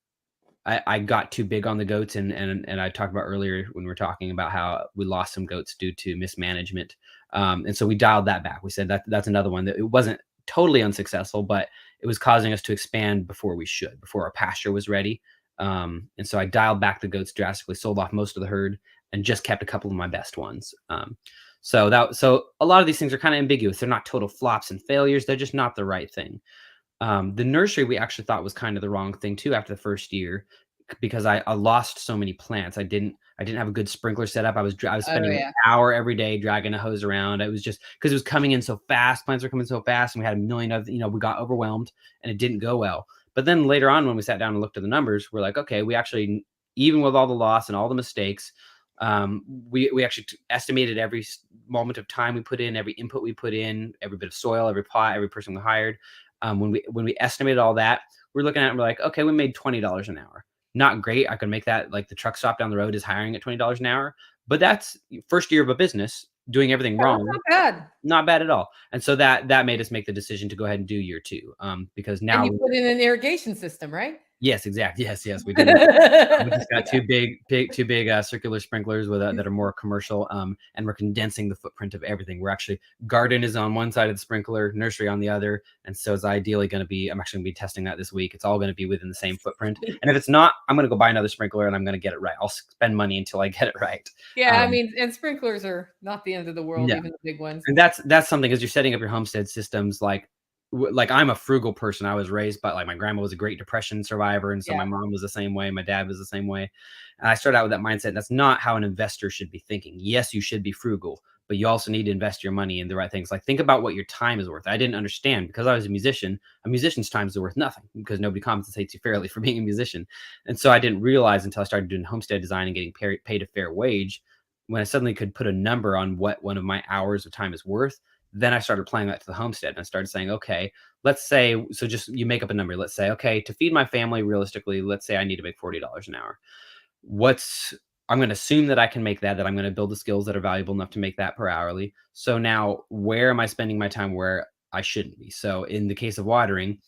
I got too big on the goats, and I talked about earlier when we were talking about how we lost some goats due to mismanagement, and so we dialed that back. We said that's another one that it wasn't totally unsuccessful, but it was causing us to expand before our pasture was ready. And so I dialed back the goats drastically, sold off most of the herd, and just kept a couple of my best ones. So a lot of these things are kind of ambiguous. They're not total flops and failures. They're just not the right thing. The nursery we actually thought was kind of the wrong thing too after the first year, because I lost so many plants. I didn't have a good sprinkler setup. I was Oh, spending an yeah. hour every day dragging a hose around. It was just because it was coming in so fast. Plants were coming so fast, and we had a million of we got overwhelmed, and it didn't go well. But then later on, when we sat down and looked at the numbers, we're like, okay, we actually, even with all the loss and all the mistakes, we actually estimated every moment of time we put in, every input we put in, every bit of soil, every pot, every person we hired. When we estimated all that, we're looking at it and we're like, okay, we made $20 an hour. Not great. I could make that, like, the truck stop down the road is hiring at $20 an hour, but that's first year of a business doing everything Yeah, that's wrong. not bad. Not bad at all. And so that made us make the decision to go ahead and do year two, because And now you put in an irrigation system, right? yes, exactly. Yes, we do. We just got Yeah. two big circular sprinklers that are more commercial, and we're condensing the footprint of everything. We're actually garden is on one side of the sprinkler, nursery on the other, and so it's ideally going to be. I'm actually going to be testing that this week. It's all going to be within the same footprint, and if it's not, I'm going to go buy another sprinkler and I'm going to get it right. I'll spend money until I get it right. Yeah, I Um, mean, and sprinklers are not the end of the world, yeah, even the big ones. and that's something as you're setting up your homestead systems, like I'm a frugal person. I was raised by, like, my grandma was a Great Depression survivor, and so Yeah. my mom was the same way. My dad was the same way, and I started out with that mindset. That's not how an investor should be thinking. Yes, you should be frugal, but you also need to invest your money in the right things. Like, think about what your time is worth. I didn't understand because I was a musician. A musician's time is worth nothing because nobody compensates you fairly for being a musician, and so I didn't realize until I started doing homestead design and getting paid a fair wage, when I suddenly could put a number on what one of my hours of time is worth. Then I started applying that to the homestead, and I started saying, okay, let's say, so just you make up a number. Let's say, okay, to feed my family, realistically, let's say I need to make $40 an hour. What's I'm going to assume that I can make that I'm going to build the skills that are valuable enough to make that per hourly. So now, where am I spending my time where I shouldn't be? So in the case of watering,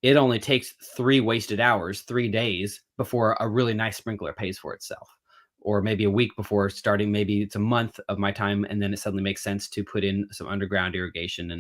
it only takes 3 wasted hours, 3 days before a really nice sprinkler pays for itself. or maybe a week before starting. Maybe it's a month of my time, and then it suddenly makes sense to put in some underground irrigation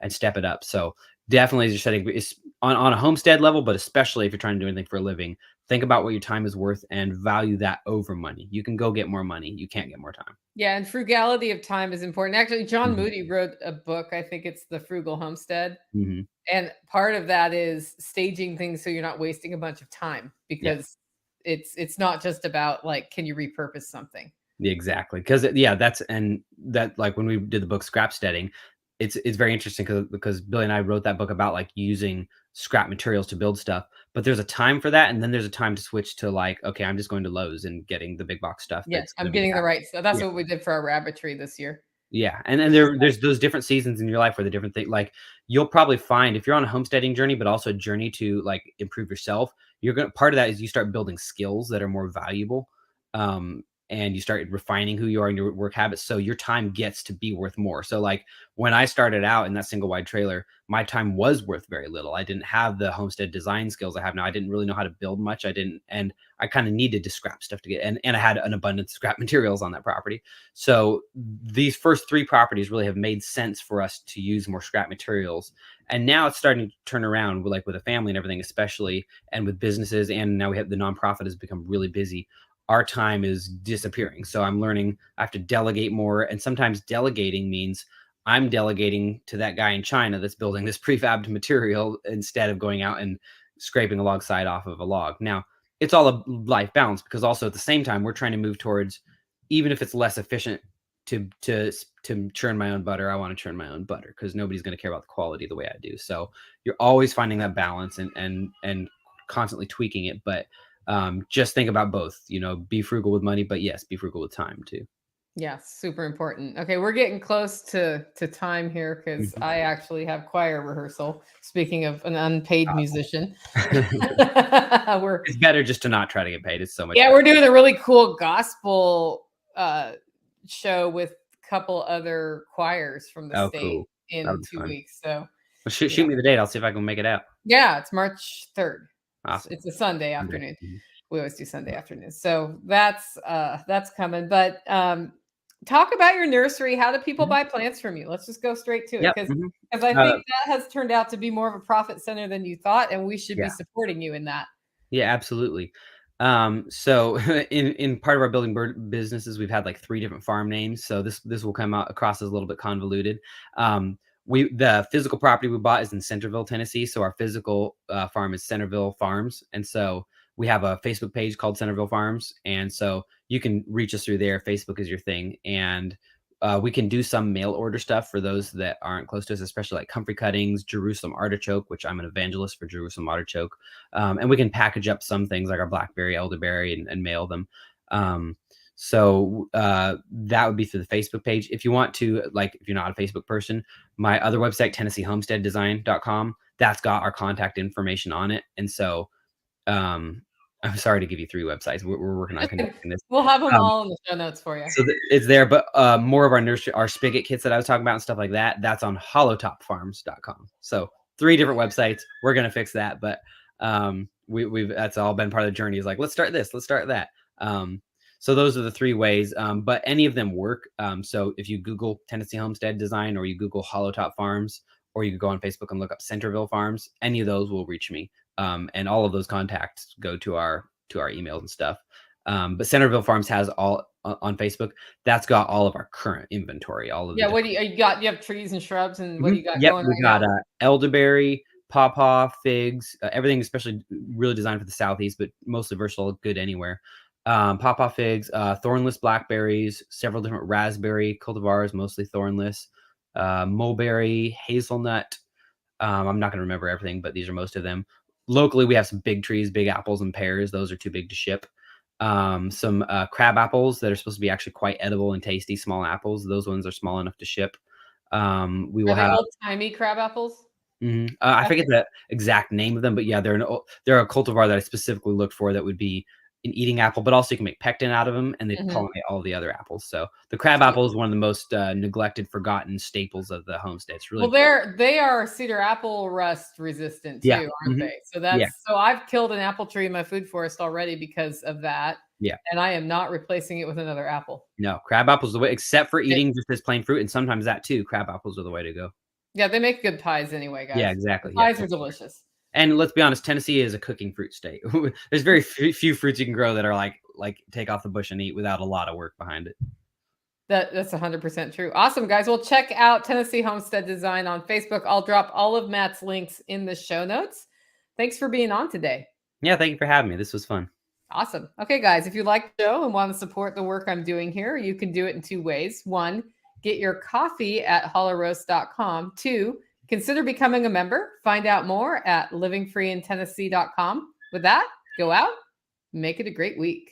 and step it up. So definitely, as you're setting, it's on a homestead level, but especially if you're trying to do anything for a living, think about what your time is worth and value that over money. You can go get more money. You can't get more time. Yeah, and frugality of time is important. Actually, John Mhm. Moody wrote a book, I think it's The Frugal Homestead. Mhm. And part of that is staging things so you're not wasting a bunch of time, Yeah. because it's not just about like, can you repurpose something? Exactly, because yeah, that's and that like when we did the book Scrap Steading, it's very interesting because Billy and I wrote that book about like using scrap materials to build stuff, but there's a time for that, and then there's a time to switch to like, okay, I'm just going to Lowe's and getting the big box stuff Yeah, that's going I'm to be getting the right, so that's yeah, what we did for our rabbitry this year. yeah, and there's those different seasons in your life where the different thing like you'll probably find if you're on a homesteading journey, but also a journey to like improve yourself, you're gonna part of that is you start building skills that are more valuable. Um, and you start refining who you are and your work habits. So your time gets to be worth more. So like when I started out in that single wide trailer, my time was worth very little. I didn't have the homestead design skills I have now. I didn't really know how to build much. I didn't, and I kind of needed to scrap stuff to get, and I had an abundance of scrap materials on that property. So these first three properties really have made sense for us to use more scrap materials. And now it's starting to turn around with like with a family and everything, especially, and with businesses. And now we have the nonprofit has become really busy. Our time is disappearing. So I'm learning I have to delegate more. And sometimes delegating means I'm delegating to that guy in China that's building this prefabbed material instead of going out and scraping a log side off of a log. Now, it's all a life balance because also at the same time, we're trying to move towards even if it's less efficient to churn my own butter, I want to churn my own butter because nobody's going to care about the quality the way I do. So you're always finding that balance and constantly tweaking it. But just think about both. You know, be frugal with money, but yes, be frugal with time too. Yeah, super important. Okay, we're getting close to time here because Mhm. I actually have choir rehearsal. Speaking of an unpaid musician, we're It's better just to not try to get paid. It's so much yeah, better. we're doing a really cool gospel show with a couple other choirs from the Oh, state cool. That in would be 2 fun. weeks. So Well, shoot, yeah, shoot me the date. I'll see if I can make it out. yeah, it's March 3rd. Awesome. It's a Sunday Monday. afternoon. Mhm. We always do Sunday afternoons. So that's coming. But talk about your nursery. How do people Mhm. buy plants from you? Let's just go straight to it, Yep. because I Uh, think that has turned out to be more of a profit center than you thought, and we should be yeah. supporting you in that. Yeah, absolutely. So in part of our building businesses, we've had like three different farm names. So this will come out across as a little bit convoluted. We the physical property we bought is in Centerville, Tennessee. So our physical farm is Centerville Farms, and so we have a Facebook page called Centerville Farms, and so you can reach us through there. Facebook is your thing, and we can do some mail order stuff for those that aren't close to us, especially like comfrey cuttings, Jerusalem artichoke, which I'm an evangelist for Jerusalem artichoke. And we can package up some things like our blackberry, elderberry, and mail them. Um, that would be through the Facebook page. If you want to, like, if you're not a Facebook person, my other website, TennesseeHomesteadDesign.com, that's got our contact information on it. And so, um, I'm sorry to give you three websites. We're working on connecting this. We'll have them Um, all in the show notes for you. so it's there, but more of our nursery, our spigot kits that I was talking about and stuff like that, that's on hollowtopfarms.com. So three different websites. We're gonna fix that, but we've that's all been part of the journey. Is like let's start this, let's start that. So those are the three ways, but any of them work. So if you Google Tennessee Homestead Design or you Google Hollowtop Farms or you can go on Facebook and look up Centerville Farms, any of those will reach me. And all of those contacts go to our emails and stuff. But Centerville Farms has all on Facebook. That's got all of our current inventory, all of the Yeah, what different. do you got? You have trees and shrubs, and what do you got Yep, going we right got now? elderberry, pawpaw, figs, everything, especially really designed for the southeast, but mostly versatile, good anywhere. Pawpaw figs, thornless blackberries, several different raspberry cultivars, mostly thornless, mulberry, hazelnut. I'm not going to remember everything, but these are most of them. Locally, we have some big trees, big apples and pears. Those are too big to ship. Some crab apples that are supposed to be actually quite edible and tasty, small apples. Those ones are small enough to ship. We will Are they have. old timey crab apples? I forget Okay. the exact name of them, but yeah, they're a cultivar that I specifically looked for that would be an eating apple, but also you can make pectin out of them, and they Mhm. pollinate all the other apples. So the crab Sweet. apple is one of the most neglected, forgotten staples of the homestead. It's really Well, important. they are cedar apple rust resistant Yeah. too, aren't they? So Yeah. I've killed an apple tree in my food forest already because of that. Yeah. And I am not replacing it with another apple. No, crab apple's the way, except for eating just as plain fruit, and sometimes that too. Crab apples are the way to go. Yeah, they make good pies anyway, Yeah, guys. The exactly. Yeah. pies are delicious. And let's be honest, Tennessee is a cooking fruit state. There's very few fruits you can grow that are like take off the bush and eat without a lot of work behind it. That's 100% true. Awesome, guys. Well, check out Tennessee Homestead Design on Facebook. I'll drop all of Matt's links in the show notes. Thanks for being on today. Yeah, thank you for having me. This was fun. Awesome. Okay, guys, if you like the show and want to support the work I'm doing here, you can do it in 2 ways. 1, get your coffee at hollowroast.com. 2, consider becoming a member. Find out more at livingfreeintennessee.com. With that, go out, make it a great week.